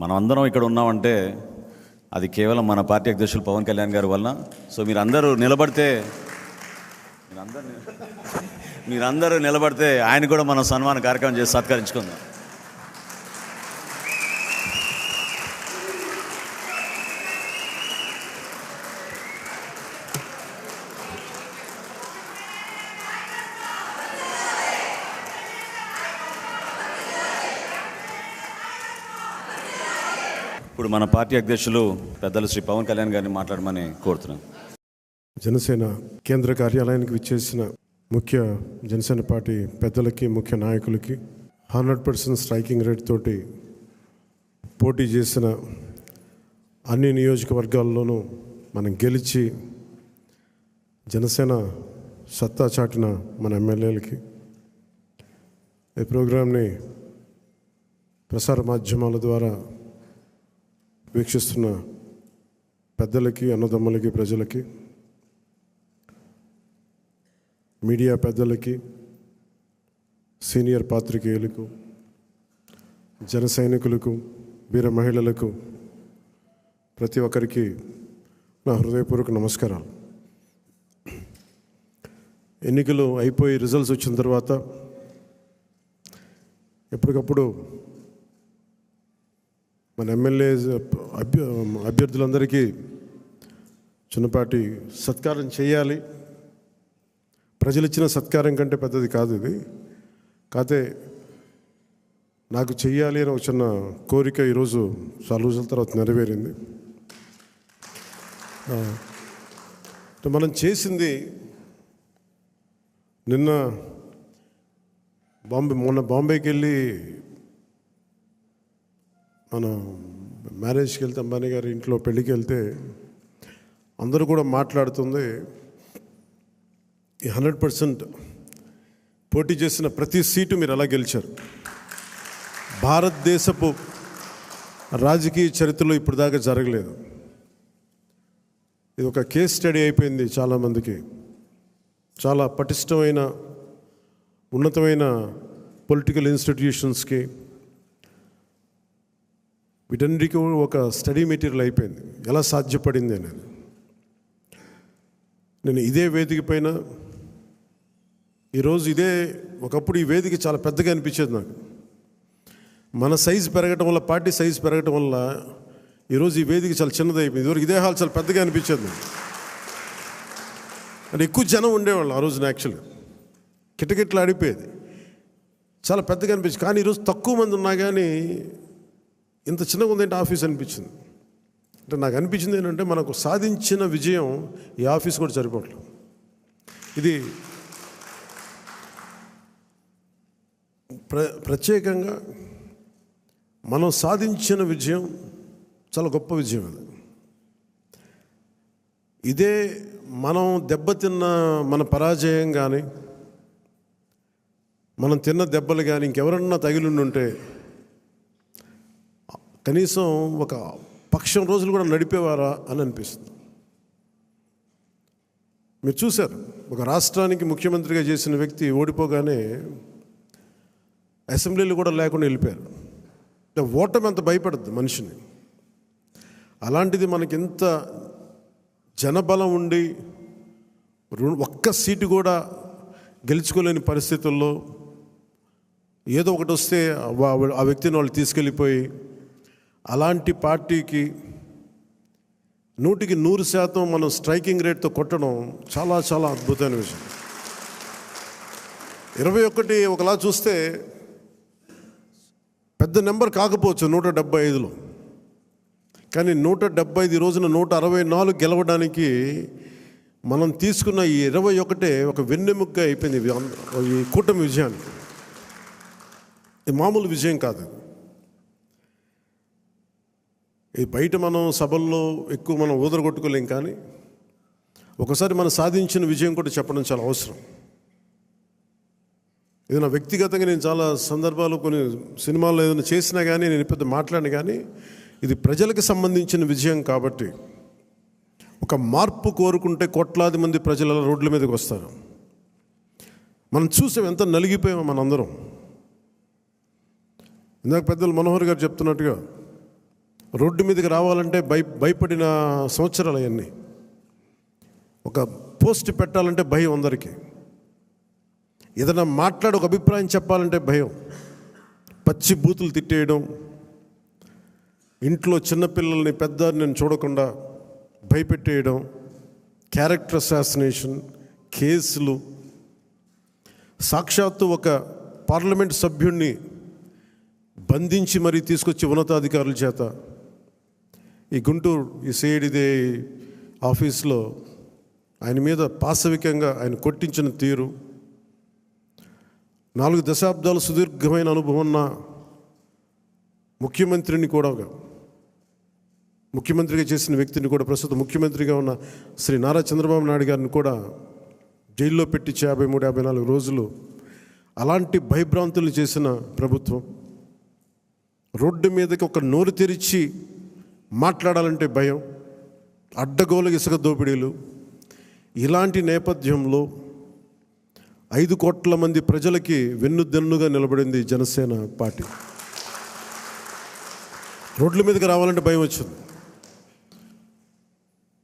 మనం అందరం ఇక్కడ ఉన్నామంటే అది కేవలం మన పార్టీ అధ్యక్షులు పవన్ కళ్యాణ్ గారి వలన. సో మీరందరూ నిలబడితే ఆయన కూడా మనం సన్మాన కార్యక్రమం చేసి సత్కరించుకుందాం. ఇప్పుడు మన పార్టీ అధ్యక్షులు పెద్దలు శ్రీ పవన్ కళ్యాణ్ గారిని మాట్లాడమని కోరుతున్నాను. జనసేన కేంద్ర కార్యాలయానికి విచ్చేసిన ముఖ్య జనసేన పార్టీ పెద్దలకి, ముఖ్య నాయకులకి, 100% స్ట్రైకింగ్ రేట్ తోటి పోటీ చేసిన అన్ని నియోజకవర్గాల్లోనూ మనం గెలిచి జనసేన సత్తా చాటిన మన ఎమ్మెల్యేలకి, ఈ ప్రోగ్రాంని ప్రసార మాధ్యమాల ద్వారా వీక్షిస్తున్న పెద్దలకి, అన్నదమ్ములకి, ప్రజలకి, మీడియా పెద్దలకి, సీనియర్ పాత్రికేయులకు, జన సైనికులకు, వీర మహిళలకు, ప్రతి ఒక్కరికి నా హృదయపూర్వక నమస్కారాలు. ఎన్నికలు అయిపోయి రిజల్ట్స్ వచ్చిన తర్వాత ఎప్పటికప్పుడు మన ఎమ్మెల్యే అభ్యర్థులందరికీ చిన్నపాటి సత్కారం చేయాలి. ప్రజలు ఇచ్చిన సత్కారం కంటే పెద్దది కాదు ఇది. కాకపోతే నాకు చెయ్యాలి అని ఒక చిన్న కోరిక ఈరోజు చాలా రోజుల తర్వాత నెరవేరింది. మనం చేసింది మొన్న బాంబేకి వెళ్ళి మనం మ్యారేజ్కి వెళ్తే అంబానీ గారి ఇంట్లో పెళ్ళికి వెళ్తే అందరూ కూడా మాట్లాడుతుంది 100% పోటీ చేసిన ప్రతి సీటు మీరు ఎలా గెలిచారు. భారతదేశపు రాజకీయ చరిత్రలో ఇప్పుడు దాకా జరగలేదు. ఇది ఒక కేస్ స్టడీ అయిపోయింది చాలామందికి. చాలా పటిష్టమైన ఉన్నతమైన పొలిటికల్ ఇన్స్టిట్యూషన్స్కి వీటన్నిటికీ ఒక స్టడీ మెటీరియల్ అయిపోయింది ఎలా సాధ్యపడింది అనేది. నేను ఇదే వేదిక పైన ఈరోజు ఒకప్పుడు ఈ వేదిక చాలా పెద్దగా అనిపించేది నాకు. మన సైజు పెరగటం వల్ల, పార్టీ సైజు పెరగటం వల్ల ఈరోజు ఈ వేదిక చాలా చిన్నది అయిపోయింది. ఇదివరకు ఇదే హాల్ చాలా పెద్దగా అనిపించేది. అంటే ఎక్కువ జనం ఉండేవాళ్ళు ఆ రోజున. యాక్చువల్గా కిటకిట్లు ఆడిపోయేది, చాలా పెద్దగా అనిపించింది. కానీ ఈరోజు తక్కువ మంది ఉన్నా కానీ ఇంత చిన్నగా ఉందంటే ఆఫీస్ అనిపించింది. అంటే నాకు అనిపించింది ఏంటంటే మనకు సాధించిన విజయం ఈ ఆఫీస్ కూడా సరిపోవట్లేదు. ఇది ప్రత్యేకంగా మనం సాధించిన విజయం చాలా గొప్ప విజయం. అది ఇదే మనం దెబ్బతిన్న మన పరాజయం కానీ, మనం తిన్న దెబ్బలు కానీ ఇంకెవరన్నా తగిలిండుంటే కనీసం ఒక పక్షం రోజులు కూడా నడిపేవారా అని అనిపిస్తుంది. మీరు చూశారు, ఒక రాష్ట్రానికి ముఖ్యమంత్రిగా చేసిన వ్యక్తి ఓడిపోగానే అసెంబ్లీలు కూడా లేకుండా వెళ్ళిపోయారు. అంటే ఓటమి అంత భయపడుతుంది మనిషిని. అలాంటిది మనకింత జనబలం ఉండి ఒక్క సీటు కూడా గెలుచుకోలేని పరిస్థితుల్లో ఏదో ఒకటి వస్తే ఆ వ్యక్తిని వాళ్ళు తీసుకెళ్ళిపోయి అలాంటి పార్టీకి 100% మనం స్ట్రైకింగ్ రేట్తో కొట్టడం చాలా చాలా అద్భుతమైన విషయం. 21 ఒకలా చూస్తే పెద్ద నెంబర్ కాకపోవచ్చు 175లో, కానీ 175 ఈ రోజున 164 గెలవడానికి మనం తీసుకున్న ఈ 21 ఒక వెన్నెముగ్గా అయిపోయింది ఈ కూటమి విజయానికి. ఇది మామూలు విజయం కాదు. ఈ బయట మనం సభల్లో ఎక్కువ మనం ఊదరగొట్టుకోలేం, కానీ ఒకసారి మనం సాధించిన విజయం కూడా చెప్పడం చాలా అవసరం. ఇది నా వ్యక్తిగతంగా నేను చాలా సందర్భాలు కొన్ని సినిమాల్లో ఏదైనా చేసినా కానీ నేను పెద్ద మాట్లాడిన, కానీ ఇది ప్రజలకు సంబంధించిన విజయం కాబట్టి ఒక మార్పు కోరుకుంటే కోట్లాది మంది ప్రజల రోడ్ల మీదకి వస్తారు. మనం చూసాం ఎంత నలిగిపోయామో మనందరం. ఇందాక పెద్దలు మనోహర్ గారు చెప్తున్నట్టుగా రోడ్డు మీదకి రావాలంటే భయపడిన సంవత్సరాలు అవన్నీ. ఒక పోస్ట్ పెట్టాలంటే భయం అందరికీ. ఏదైనా మాట్లాడి ఒక అభిప్రాయం చెప్పాలంటే భయం. పచ్చి బూతులు తిట్టేయడం, ఇంట్లో చిన్నపిల్లల్ని పెద్దని చూడకుండా భయపెట్టేయడం, క్యారెక్టర్ అసాసినేషన్ కేసులు, సాక్షాత్తు ఒక పార్లమెంట్ సభ్యుడిని బంధించి మరీ తీసుకొచ్చి ఉన్నతాధికారుల చేత ఈ గుంటూరు ఈ సిఐడిదే ఆఫీస్లో ఆయన మీద పాశవికంగా ఆయన కొట్టించిన తీరు, 4 దశాబ్దాలు సుదీర్ఘమైన అనుభవం ఉన్న ముఖ్యమంత్రిని కూడా, ముఖ్యమంత్రిగా చేసిన వ్యక్తిని కూడా, ప్రస్తుతం ముఖ్యమంత్రిగా ఉన్న శ్రీ నారా చంద్రబాబు నాయుడు గారిని కూడా జైల్లో పెట్టి 53-54 రోజులు అలాంటి భయభ్రాంతులు చేసిన ప్రభుత్వం. రోడ్డు మీదకి ఒక నోరు తెరిచి మాట్లాడాలంటే భయం, అడ్డగోలు ఇసుక దోపిడీలు. ఇలాంటి నేపథ్యంలో 5 కోట్ల మంది ప్రజలకి వెన్నుదన్నుగా నిలబడింది జనసేన పార్టీ. రోడ్ల మీదకి రావాలంటే భయం వచ్చింది.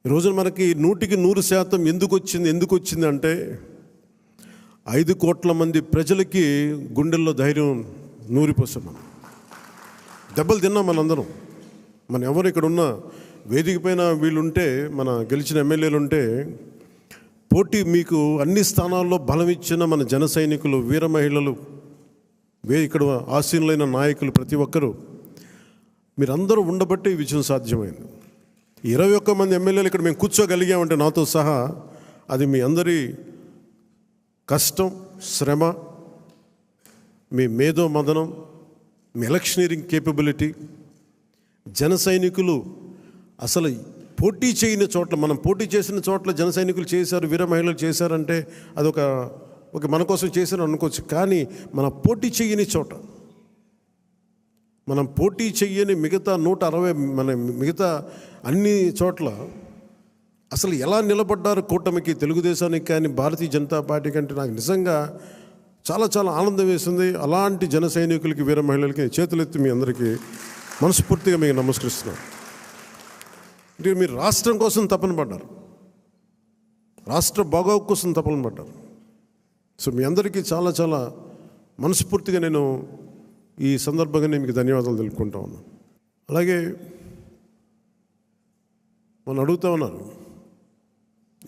ఈరోజు మనకి 100% ఎందుకు వచ్చింది అంటే 5 కోట్ల మంది ప్రజలకి గుండెల్లో ధైర్యం నూరిపోసాం. మనం దెబ్బలు తిన్నాం మనందరం. మనం ఎవరు ఇక్కడ ఉన్న వేదిక పైన వీళ్ళుంటే, మన గెలిచిన ఎమ్మెల్యేలు ఉంటే, పోటీ మీకు అన్ని స్థానాల్లో బలం ఇచ్చిన మన జన సైనికులు, వీర మహిళలు, ఇక్కడ ఆసీనులైన నాయకులు ప్రతి ఒక్కరూ మీరందరూ ఉండబట్టే ఈ విజయం సాధ్యమైంది. 21 మంది ఎమ్మెల్యేలు ఇక్కడ మేము కూర్చోగలిగామంటే నాతో సహా, అది మీ అందరి కష్టం, శ్రమ, మీ మేధో మదనం, మీ ఎలక్షనీరింగ్ కేపబిలిటీ. జన సైనికులు అసలు పోటీ చేయని చోట్ల, మనం పోటీ చేసిన చోట్ల జన సైనికులు చేశారు, వీర మహిళలు చేశారంటే అదొక మన కోసం చేశారు అనుకోవచ్చు. కానీ మన పోటీ చేయని చోట, మనం పోటీ చెయ్యని మిగతా 160 మన మిగతా అన్ని చోట్ల అసలు ఎలా నిలబడ్డారు కూటమికి, తెలుగుదేశానికి కానీ భారతీయ జనతా పార్టీకి అంటే నాకు నిజంగా చాలా చాలా ఆనందం వేసింది. అలాంటి జన సైనికులకి, వీర మహిళలకి చేతులెత్తి మీ అందరికీ మనస్ఫూర్తిగా మీకు నమస్కరిస్తున్నాను. అంటే మీరు రాష్ట్రం కోసం తపన పడ్డారు, రాష్ట్ర బాగోగు కోసం తపన పడ్డారు. సో మీ అందరికీ చాలా చాలా మనస్ఫూర్తిగా నేను ఈ సందర్భంగా నేను మీకు ధన్యవాదాలు తెలుపుకుంటా ఉన్నాను. అలాగే మనం అడుగుతూ ఉన్నారు,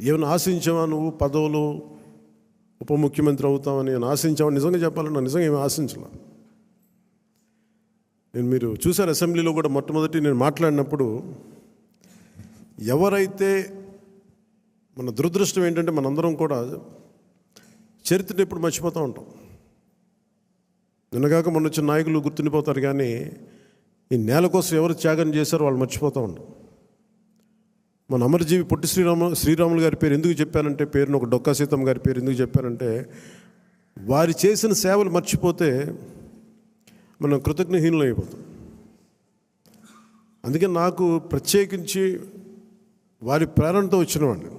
ఏమైనా ఆశించావా నువ్వు, పదవులు, ఉప ముఖ్యమంత్రి అవుతామని ఆశించామని? నిజంగా చెప్పాలన్నా నిజంగా ఏమి ఆశించాల. మీరు చూశారు అసెంబ్లీలో కూడా మొట్టమొదటి నేను మాట్లాడినప్పుడు, ఎవరైతే, మన దురదృష్టం ఏంటంటే మనందరం కూడా చరిత్రను ఎప్పుడు మర్చిపోతూ ఉంటాం. నిన్నగాక మొన్న వచ్చిన నాయకులు గుర్తుండిపోతారు, కానీ ఈ నేల కోసం ఎవరు త్యాగం చేశారో వాళ్ళు మర్చిపోతూ ఉంటాం. మన అమరజీవి పొట్టి శ్రీరాములు గారి పేరు ఎందుకు చెప్పానంటే, పేరును ఒక డొక్కా సీతమ్మ గారి పేరు ఎందుకు చెప్పానంటే, వారి చేసిన సేవలు మర్చిపోతే మనం కృతజ్ఞహీనులు అయిపోతాం. అందుకే నాకు ప్రత్యేకించి వారి ప్రేరణతో వచ్చినవాడిని.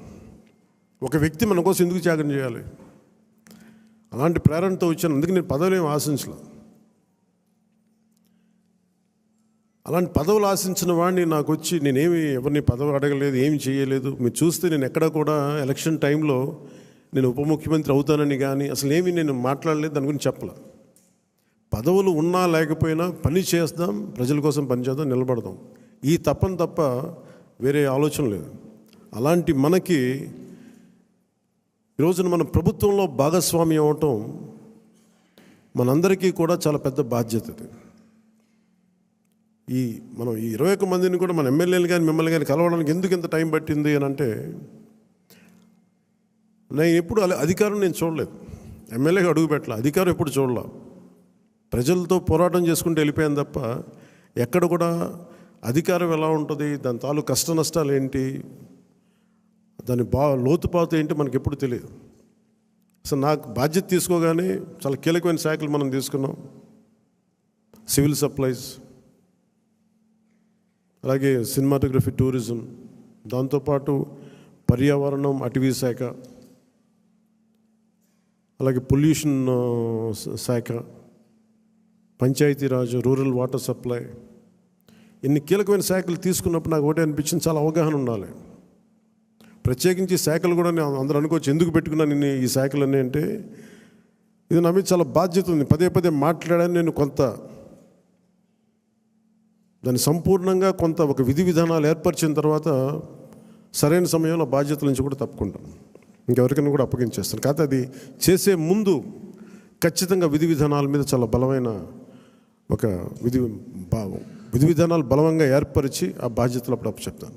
ఒక వ్యక్తి మన కోసం ఎందుకు త్యాగం చేయాలి, అలాంటి ప్రేరణతో వచ్చాను. అందుకే నేను పదవులు ఏమి ఆశించలేదు. అలాంటి పదవులు ఆశించిన వాడిని నాకు వచ్చి నేనేమి ఎవరిని పదవి అడగలేదు, ఏమి చేయలేదు. మీరు చూస్తే నేను ఎక్కడ కూడా ఎలక్షన్ టైంలో నేను ఉప ముఖ్యమంత్రి అవుతానని కానీ అసలు ఏమీ నేను మాట్లాడలేదు, దాని గురించి చెప్పలే. పదవులు ఉన్నా లేకపోయినా పని చేద్దాం, ప్రజల కోసం పనిచేద్దాం, నిలబడదాం, ఈ తప్ప వేరే ఆలోచన లేదు. అలాంటి మనకి ఈరోజున మన ప్రభుత్వంలో భాగస్వామ్యం అవటం మనందరికీ కూడా చాలా పెద్ద బాధ్యత. మనం ఈ 21 మందిని కూడా మన ఎమ్మెల్యేలు కానీ మిమ్మల్ని కానీ కలవడానికి ఎందుకు ఇంత టైం పట్టింది అని అంటే, నేను ఎప్పుడు అధికారం నేను చూడలేదు, ఎమ్మెల్యేగా అడుగు పెట్టలే, అధికారం ఎప్పుడు చూడలే. ప్రజలతో పోరాటం చేసుకుంటూ వెళ్ళిపోయాను తప్ప ఎక్కడ కూడా అధికారం ఎలా ఉంటుంది, దాని తాలూకు కష్ట నష్టాలు ఏంటి, దాని లోతుపాతు ఏంటి మనకి ఎప్పుడు తెలియదు. అసలు నాకు బాధ్యత తీసుకోగానే చాలా కీలకమైన శాఖలు మనం తీసుకున్నాం. సివిల్ సప్లైస్, అలాగే సినిమాటోగ్రఫీ, టూరిజం, దాంతోపాటు పర్యావరణం, అటవీ శాఖ, అలాగే పొల్యూషన్ శాఖ, పంచాయతీరాజ్, రూరల్ వాటర్ సప్లై, ఇన్ని కీలకమైన శాఖలు తీసుకున్నప్పుడు నాకు ఒకటే అనిపించింది, చాలా అవగాహన ఉండాలి. ప్రత్యేకించి శాఖలు కూడా నేను అందరూ అనుకోవచ్చు ఎందుకు పెట్టుకున్నాను నేను ఈ శాఖలన్నీ అంటే, ఇది నా మీద చాలా బాధ్యత ఉంది. పదే మాట్లాడాను నేను. కొంత దాన్ని సంపూర్ణంగా కొంత ఒక విధి విధానాలు ఏర్పరిచిన తర్వాత సరైన సమయంలో బాధ్యతల నుంచి కూడా తప్పుకుంటాను, ఇంకెవరికైనా కూడా అప్పగించేస్తాను. కాకపోతే అది చేసే ముందు ఖచ్చితంగా విధి విధానాల మీద చాలా బలమైన ఒక విధి విధానాలు బలంగా ఏర్పరిచి ఆ బాధ్యతలు అప్పుడు అప్పచెప్తాను.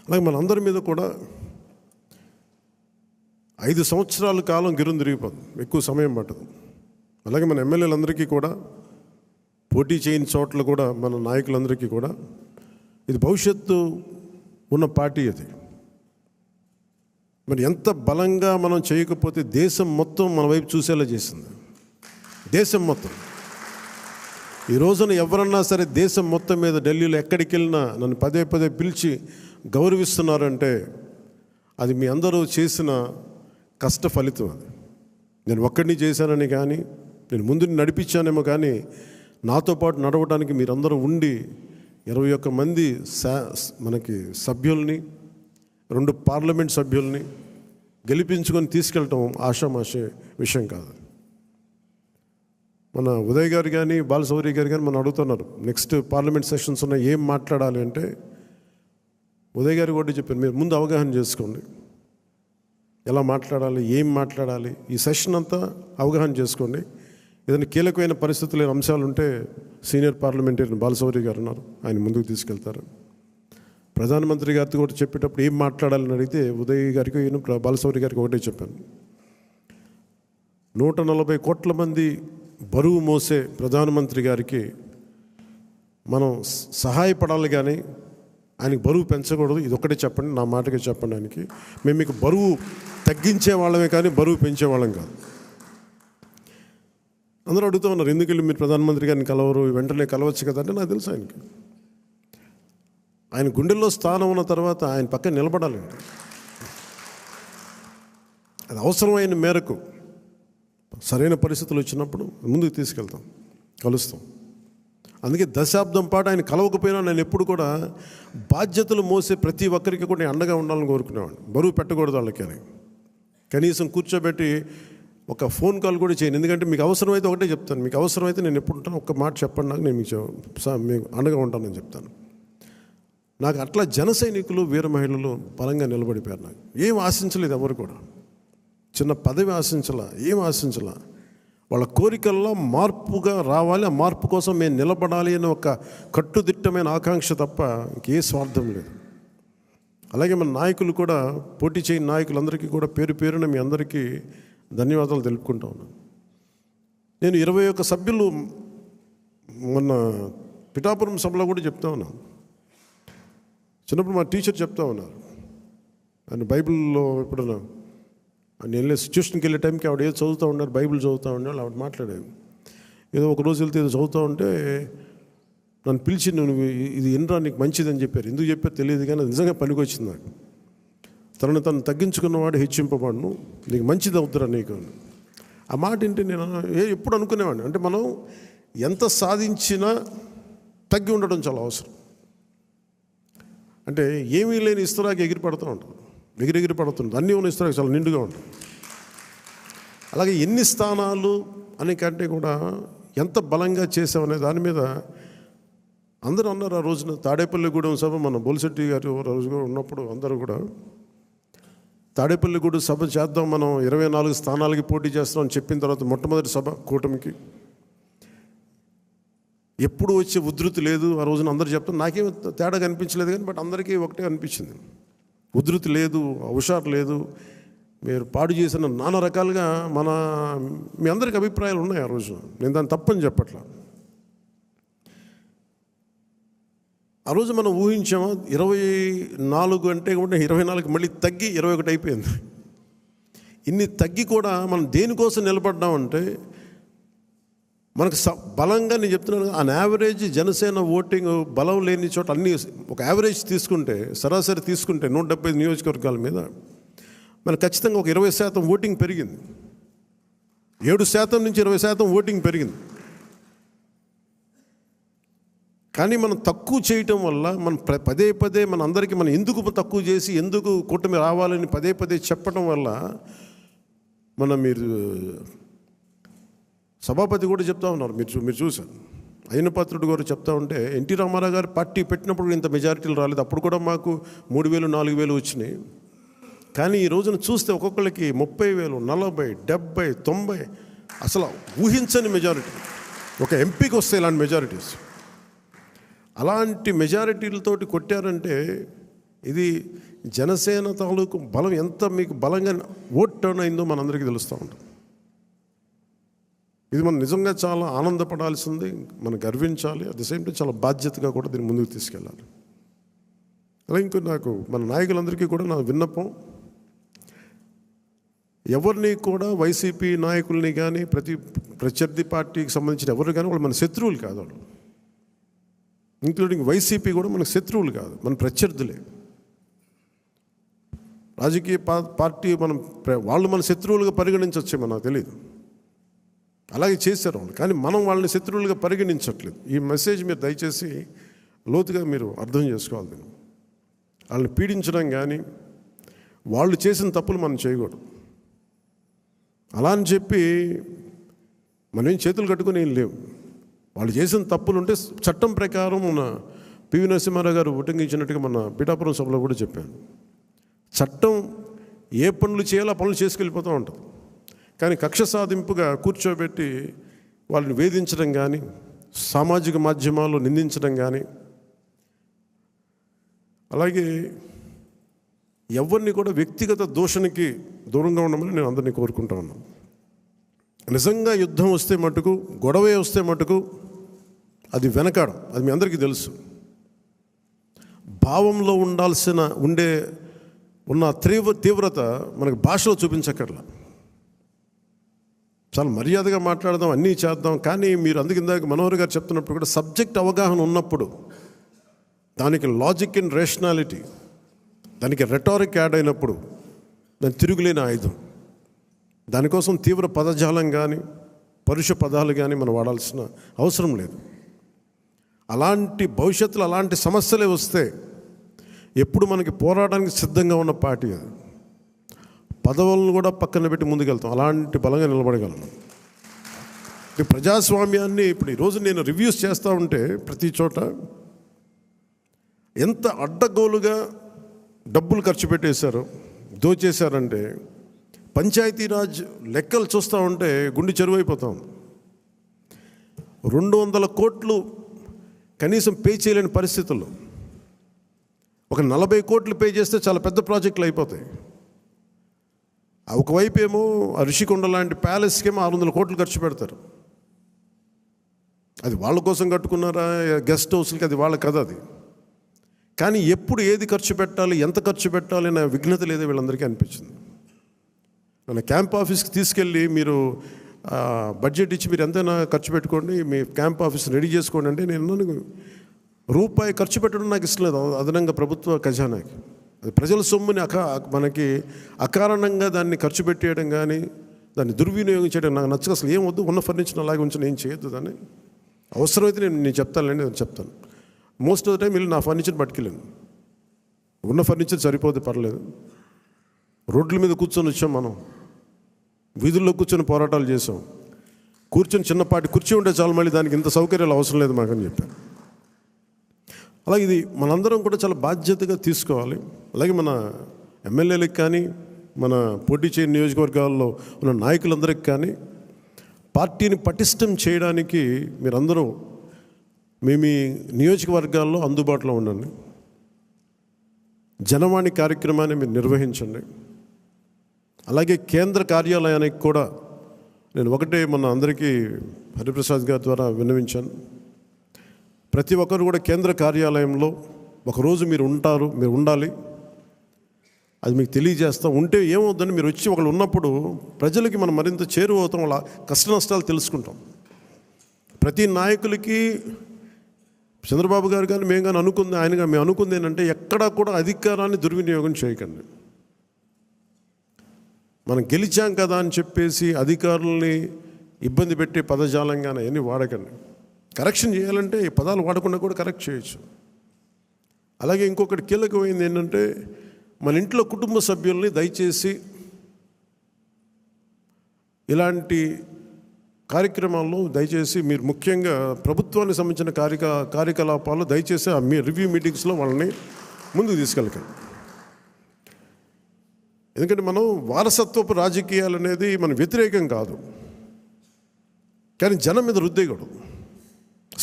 అలాగే మనందరి మీద కూడా 5 సంవత్సరాల కాలం గిరుని తిరిగిపోతుంది, ఎక్కువ సమయం పట్టదు. అలాగే మన ఎమ్మెల్యేలందరికీ కూడా, పోటీ చేయని చోట్ల కూడా మన నాయకులందరికీ కూడా ఇది భవిష్యత్తు ఉన్న పార్టీ. అది మరి ఎంత బలంగా మనం చేయకపోతే దేశం మొత్తం మన వైపు చూసేలా చేసింది. దేశం మొత్తం ఈ రోజున ఎవరన్నా సరే దేశం మొత్తం మీద ఢిల్లీలో ఎక్కడికి వెళ్ళినా నన్ను పదే పిలిచి గౌరవిస్తున్నారంటే అది మీ అందరూ చేసిన కష్ట ఫలితం. అది నేను ఒక్కడిని చేశానని కానీ, నేను ముందు నడిపించానేమో కానీ, నాతో పాటు నడవడానికి మీరందరూ ఉండి 21 మంది మనకి సభ్యుల్ని, 2 పార్లమెంట్ సభ్యుల్ని గెలిపించుకొని తీసుకెళ్ళటం ఆషామాషే విషయం కాదు. మన ఉదయ్ గారు కానీ బాలశౌరి గారు కానీ మనం అడుగుతున్నారు నెక్స్ట్ పార్లమెంట్ సెషన్స్ ఉన్నాయి, ఏం మాట్లాడాలి అంటే ఉదయ్ గారు కూడా చెప్పారు, మీరు ముందు అవగాహన చేసుకోండి, ఎలా మాట్లాడాలి, ఏం మాట్లాడాలి, ఈ సెషన్ అంతా అవగాహన చేసుకోండి. ఏదైనా కీలకమైన పరిస్థితులు అంశాలు ఉంటే సీనియర్ పార్లమెంటరీయన్ బాలశౌరి గారు ఉన్నారు, ఆయన ముందుకు తీసుకెళ్తారు. ప్రధానమంత్రి గారితో కూడా చెప్పేటప్పుడు ఏం మాట్లాడాలని అడిగితే ఉదయ్ గారికి బాలశౌరి గారికి ఒకటే చెప్పాను, 140 కోట్ల మంది బరువు మోసే ప్రధానమంత్రి గారికి మనం సహాయపడాలి కానీ ఆయనకి బరువు పెంచకూడదు. ఇది ఒక్కటే చెప్పండి, నా మాటగా చెప్పండి ఆయనకి. మేము మీకు బరువు తగ్గించే వాళ్ళమే కానీ బరువు పెంచేవాళ్ళం కాదు. అందరూ అడుగుతూ ఉన్నారు, ఎందుకు వెళ్ళి మీరు ప్రధానమంత్రి గారిని కలవరు, వెంటనే కలవచ్చు కదా అంటే నాకు తెలుసు ఆయనకి ఆయన గుండెల్లో స్థానం ఉన్న తర్వాత ఆయన పక్కన నిలబడాలండి. అది అవసరమైన మేరకు సరైన పరిస్థితులు వచ్చినప్పుడు ముందుకు తీసుకెళ్తాం, కలుస్తాం. అందుకే దశాబ్దం పాటు ఆయన కలవకపోయినా నేను ఎప్పుడు కూడా బాధ్యతలు మోసే ప్రతి ఒక్కరికి కూడా నేను అండగా ఉండాలని కోరుకునేవాడిని. బరువు పెట్టకూడదు వాళ్ళకి అని కనీసం కూర్చోబెట్టి ఒక ఫోన్ కాల్ కూడా చేయను. ఎందుకంటే మీకు అవసరమైతే ఒకటే చెప్తాను, మీకు అవసరమైతే నేను ఎప్పుడు ఉంటాను ఒక్క మాట చెప్పండి నాకు, నేను మీకు అండగా ఉంటానని చెప్తాను. నాకు అట్లా జన సైనికులు వీర మహిళలు బలంగా నిలబడిపోయారు. నాకు ఏం ఆశించలేదు, ఎవరు కూడా చిన్న పదవి ఆశించలా, ఏం ఆశించలా. వాళ్ళ కోరికల్లో మార్పుగా రావాలి, ఆ మార్పు కోసం మేము నిలబడాలి అని ఒక కట్టుదిట్టమైన ఆకాంక్ష తప్ప ఇంకే స్వార్థం లేదు. అలాగే మన నాయకులు కూడా, పోటీ చేయని నాయకులందరికీ కూడా పేరు పేరున మీ అందరికీ ధన్యవాదాలు తెలుపుకుంటా ఉన్నాను. నేను 21 సభ్యులు మొన్న పిఠాపురం సభలో కూడా చెప్తా ఉన్నాను. చిన్నప్పుడు మా టీచర్ చెప్తా ఉన్నారు, ఆయన బైబిల్లో ఎప్పుడన్నా నేను సిచ్యువేషన్కి వెళ్ళే టైంకి ఆవిడ ఏదో చదువుతూ ఉన్నారు, బైబిల్ చదువుతూ ఉన్నారు. ఆవిడ మాట్లాడేది ఏదో ఒక రోజు వెళ్తే ఏదో చదువుతూ ఉంటే నన్ను పిలిచి, నువ్వు ఇది ఎన్రా నీకు మంచిదని చెప్పారు. ఎందుకు చెప్పారు తెలియదు కానీ అది నిజంగా పనికొచ్చింది నాకు. తను తగ్గించుకున్నవాడు హెచ్చింపబడును, నీకు మంచిది అవుతురా నీకు. ఆ మాట ఏంటి నేను ఎప్పుడు అనుకునేవాడిని, అంటే మనం ఎంత సాధించినా తగ్గి ఉండడం చాలా అవసరం. అంటే ఏమీ లేని ఇస్తరాకి ఎగిరి పడుతూ ఉంటుంది, ఎగిరెగిరి పడుతుంది. అన్నీ ఉన్న ఇస్తరాకి చాలా నిండుగా ఉంటుంది. అలాగే ఎన్ని స్థానాలు అని కంటే కూడా ఎంత బలంగా చేసామనే దాని మీద అందరూ అన్నారు. ఆ రోజున తాడేపల్లిగూడెం సభ మన బొలిశెట్టి గారు రోజుగా ఉన్నప్పుడు అందరూ కూడా తాడేపల్లిగూడెం సభ చేద్దాం, మనం 24 స్థానాలకి పోటీ చేస్తాం అని చెప్పిన తర్వాత మొట్టమొదటి సభ కూటమికి ఎప్పుడు వచ్చే ఉధృతి లేదు. ఆ రోజున అందరూ చెప్తారు, నాకేం తేడా కనిపించలేదు కానీ బట్ అందరికీ ఒకటే అనిపించింది, ఉధృతి లేదు, హుషారు లేదు, మీరు పాడు చేసిన నానా రకాలుగా మీ అందరికి అభిప్రాయాలు ఉన్నాయి. ఆ రోజు నేను దాన్ని తప్పని చెప్పట్లా. ఆ రోజు మనం ఊహించామా 24 అంటే కూడా 24 మళ్ళీ తగ్గి 21 అయిపోయింది. ఇన్ని తగ్గి కూడా మనం దేనికోసం నిలబడ్డామంటే మనకు బలంగా, నేను చెప్తున్నాను, ఆన్ యావరేజ్ జనసేన ఓటింగ్ బలం లేని చోట అన్ని ఒక యావరేజ్ తీసుకుంటే, సరాసరి తీసుకుంటే 170 నియోజకవర్గాల మీద మనకు ఖచ్చితంగా ఒక 20% ఓటింగ్ పెరిగింది. 7% నుంచి 20% ఓటింగ్ పెరిగింది. కానీ మనం తక్కువ చేయటం వల్ల మనం పదే పదే మన అందరికీ మనం ఎందుకు తక్కువ చేసి ఎందుకు కూటమి రావాలని పదే పదే చెప్పడం వల్ల మీరు సభాపతి కూడా చెప్తా ఉన్నారు, మీరు చూశారు, అయ్యనపాత్రుడు గారు చెప్తా ఉంటే ఎన్టీ రామారావు గారు పార్టీ పెట్టినప్పుడు ఇంత మెజారిటీలు రాలేదు, అప్పుడు కూడా మాకు 3,000 4,000 వచ్చినాయి. కానీ ఈ రోజున చూస్తే ఒక్కొక్కరికి 30,000 40 70 90 అసలు ఊహించని మెజారిటీ. ఒక ఎంపీకి వస్తే ఇలాంటి మెజారిటీస్, అలాంటి మెజారిటీలతోటి కొట్టారంటే ఇది జనసేన తాలూకు బలం ఎంత మీకు బలంగా ఓట్ టర్న్ అయిందో మనందరికీ తెలుస్తూ ఉంటుంది. ఇది మనం నిజంగా చాలా ఆనందపడాల్సింది, మనం గర్వించాలి. అట్ ది సేమ్ టైం చాలా బాధ్యతగా కూడా దీన్ని ముందుకు తీసుకెళ్ళాలి. అలాగే ఇంకో నాకు మన నాయకులందరికీ కూడా నా విన్నపం, ఎవరిని కూడా వైసీపీ నాయకుల్ని కానీ ప్రత్యర్థి పార్టీకి సంబంధించిన ఎవరు కానీ వాళ్ళు మన శత్రువులు కాదు. వాళ్ళు ఇంక్లూడింగ్ వైసీపీ కూడా మనకు శత్రువులు కాదు, మన ప్రత్యర్థులే. రాజకీయ పార్టీ వాళ్ళు మన శత్రువులుగా పరిగణించవచ్చేమో నాకు తెలియదు, అలాగే చేశారు వాళ్ళు. కానీ మనం వాళ్ళని శత్రువులుగా పరిగణించట్లేదు. ఈ మెసేజ్ మీరు దయచేసి లోతుగా మీరు అర్థం చేసుకోవాలి. వాళ్ళని పీడించడం కానీ వాళ్ళు చేసిన తప్పులు మనం చేయకూడదు. అలా అని చెప్పి మనం ఏం చేతులు కట్టుకుని ఏం లేవు. వాళ్ళు చేసిన తప్పులుంటే చట్టం ప్రకారం మన పివి నరసింహారావు గారు ఉటంకించినట్టుగా మన పిఠాపురం సభలో కూడా చెప్పాను. చట్టం ఏ పనులు చేయాలో ఆ పనులు చేసుకెళ్ళిపోతూ ఉంటుంది. కానీ కక్ష సాధింపుగా కూర్చోబెట్టి వాళ్ళని వేధించడం కానీ, సామాజిక మాధ్యమాల్లో నిందించడం కానీ, అలాగే ఎవరిని కూడా వ్యక్తిగత దూషణకి దూరంగా ఉండమని నేను అందరినీ కోరుకుంటా ఉన్నాను. నిజంగా యుద్ధం వస్తే మటుకు, గొడవే వస్తే మటుకు అది వెనకాడం, అది మీ అందరికీ తెలుసు. భావంలో ఉన్న తీవ్రత మనకు భాషలో చూపించక్కర్లా. చాలా మర్యాదగా మాట్లాడదాం, అన్నీ చేద్దాం. కానీ మీరు అందుకు ఇందాక మనోహర్ గారు చెప్తున్నప్పుడు కూడా సబ్జెక్ట్ అవగాహన ఉన్నప్పుడు, దానికి లాజిక్ అండ్ రేషనాలిటీ, దానికి రెటారిక్ యాడ్ అయినప్పుడు దాని తిరుగులేని ఆయుధం. దానికోసం తీవ్ర పదజాలం కానీ, పరుష పదాలు కానీ మనం వాడాల్సిన అవసరం లేదు. అలాంటి భవిష్యత్తులో అలాంటి సమస్యలే వస్తే ఎప్పుడు మనకి పోరాటానికి సిద్ధంగా ఉన్న పార్టీ అది. పదవులను కూడా పక్కన పెట్టి ముందుకెళ్తాం, అలాంటి బలంగా నిలబడగలం. ఈ ప్రజాస్వామ్యాన్ని ఇప్పుడు ఈరోజు నేను రివ్యూస్ చేస్తూ ఉంటే ప్రతి చోట ఎంత అడ్డగోలుగా డబ్బులు ఖర్చు పెట్టేశారో, దోచేశారంటే, పంచాయతీరాజ్ లెక్కలు చూస్తూ ఉంటే గుండె చెరువైపోతాం. 200 కోట్లు కనీసం పే చేయలేని పరిస్థితుల్లో ఒక 40 కోట్లు పే చేస్తే చాలా పెద్ద ప్రాజెక్టులు అయిపోతాయి. ఒకవైపు ఏమో రిషికొండ లాంటి ప్యాలెస్కేమో 600 కోట్లు ఖర్చు పెడతారు. అది వాళ్ళ కోసం కట్టుకున్నారా, గెస్ట్ హౌస్లకి, అది వాళ్ళ కథ అది. కానీ ఎప్పుడు ఏది ఖర్చు పెట్టాలి, ఎంత ఖర్చు పెట్టాలి అనే విఘ్నత లేదో వీళ్ళందరికీ అనిపించింది. నన్ను క్యాంప్ ఆఫీస్కి తీసుకెళ్ళి మీరు బడ్జెట్ ఇచ్చి మీరు ఎంతైనా ఖర్చు పెట్టుకోండి, మీ క్యాంప్ ఆఫీస్ రెడీ చేసుకోండి అంటే నేను రూపాయి ఖర్చు పెట్టడం నాకు ఇష్టం లేదు అదనంగా ప్రభుత్వ ఖజానాకి. అది ప్రజల సొమ్ముని మనకి అకారణంగా దాన్ని ఖర్చు పెట్టేయడం కానీ, దాన్ని దుర్వినియోగం చేయడం నాకు నచ్చక. అసలు ఏం వద్దు, ఉన్న ఫర్నిచర్ అలాగే ఉంచి ఏం చేయొద్దు. దాన్ని అవసరమైతే నేను చెప్తానులేండి, నేను చెప్తాను. మోస్ట్ ఆఫ్ ద టైం వెళ్ళి నా ఫర్నిచర్ పట్టుకెళ్ళాను. ఉన్న ఫర్నిచర్ సరిపోతే పర్లేదు. రోడ్ల మీద కూర్చొని వచ్చాం, మనం వీధుల్లో కూర్చొని పోరాటాలు చేసాం. కూర్చొని చిన్నపాటి కుర్చీ ఉంటే చాలు, మళ్ళీ దానికి ఇంత సౌకర్యాలు అవసరం లేదు మాకని చెప్పాను. అలాగే ఇది మనందరం కూడా చాలా బాధ్యతగా తీసుకోవాలి. అలాగే మన ఎమ్మెల్యేలకు కానీ, మన పోటీ చేయని నియోజకవర్గాల్లో ఉన్న నాయకులందరికీ కానీ పార్టీని పటిష్టం చేయడానికి మీరందరూ మీ నియోజకవర్గాల్లో అందుబాటులో ఉండండి. జనవాణి కార్యక్రమాన్ని మీరు నిర్వహించండి. అలాగే కేంద్ర కార్యాలయానికి కూడా నేను ఒకటే మన అందరికీ హరిప్రసాద్ గారి ద్వారా విన్నవించాను. ప్రతి ఒక్కరు కూడా కేంద్ర కార్యాలయంలో ఒకరోజు మీరు ఉండాలి. అది మీకు తెలియజేస్తాం. ఉంటే ఏమవుతుందని మీరు వచ్చి ఒకళ్ళు ఉన్నప్పుడు ప్రజలకి మనం మరింత చేరువవుతాం, వాళ్ళ కష్ట నష్టాలు తెలుసుకుంటాం. ప్రతి నాయకులకి చంద్రబాబు గారు కానీ మేము కానీ మేము అనుకుంది ఏంటంటే ఎక్కడా కూడా అధికారాన్ని దుర్వినియోగం చేయకండి. మనం గెలిచాం కదా అని చెప్పేసి అధికారుల్ని ఇబ్బంది పెట్టే పదజాలంగానే అవన్నీ వాడకండి. కరెక్షన్ చేయాలంటే ఈ పదాలు వాడకుండా కూడా కరెక్ట్ చేయొచ్చు. అలాగే ఇంకొకటి కీలకమైంది ఏంటంటే మన ఇంట్లో కుటుంబ సభ్యుల్ని దయచేసి ఇలాంటి కార్యక్రమాల్లో దయచేసి మీరు ముఖ్యంగా ప్రభుత్వానికి సంబంధించిన కార్యకలాపాలు దయచేసి మీ రివ్యూ మీటింగ్స్లో వాళ్ళని ముందుకు తీసుకెళ్ళకండి. ఎందుకంటే మనం వారసత్వపు రాజకీయాలు అనేది మన వ్యతిరేకం కాదు, కానీ జనం మీద రుద్దేయకూడదు.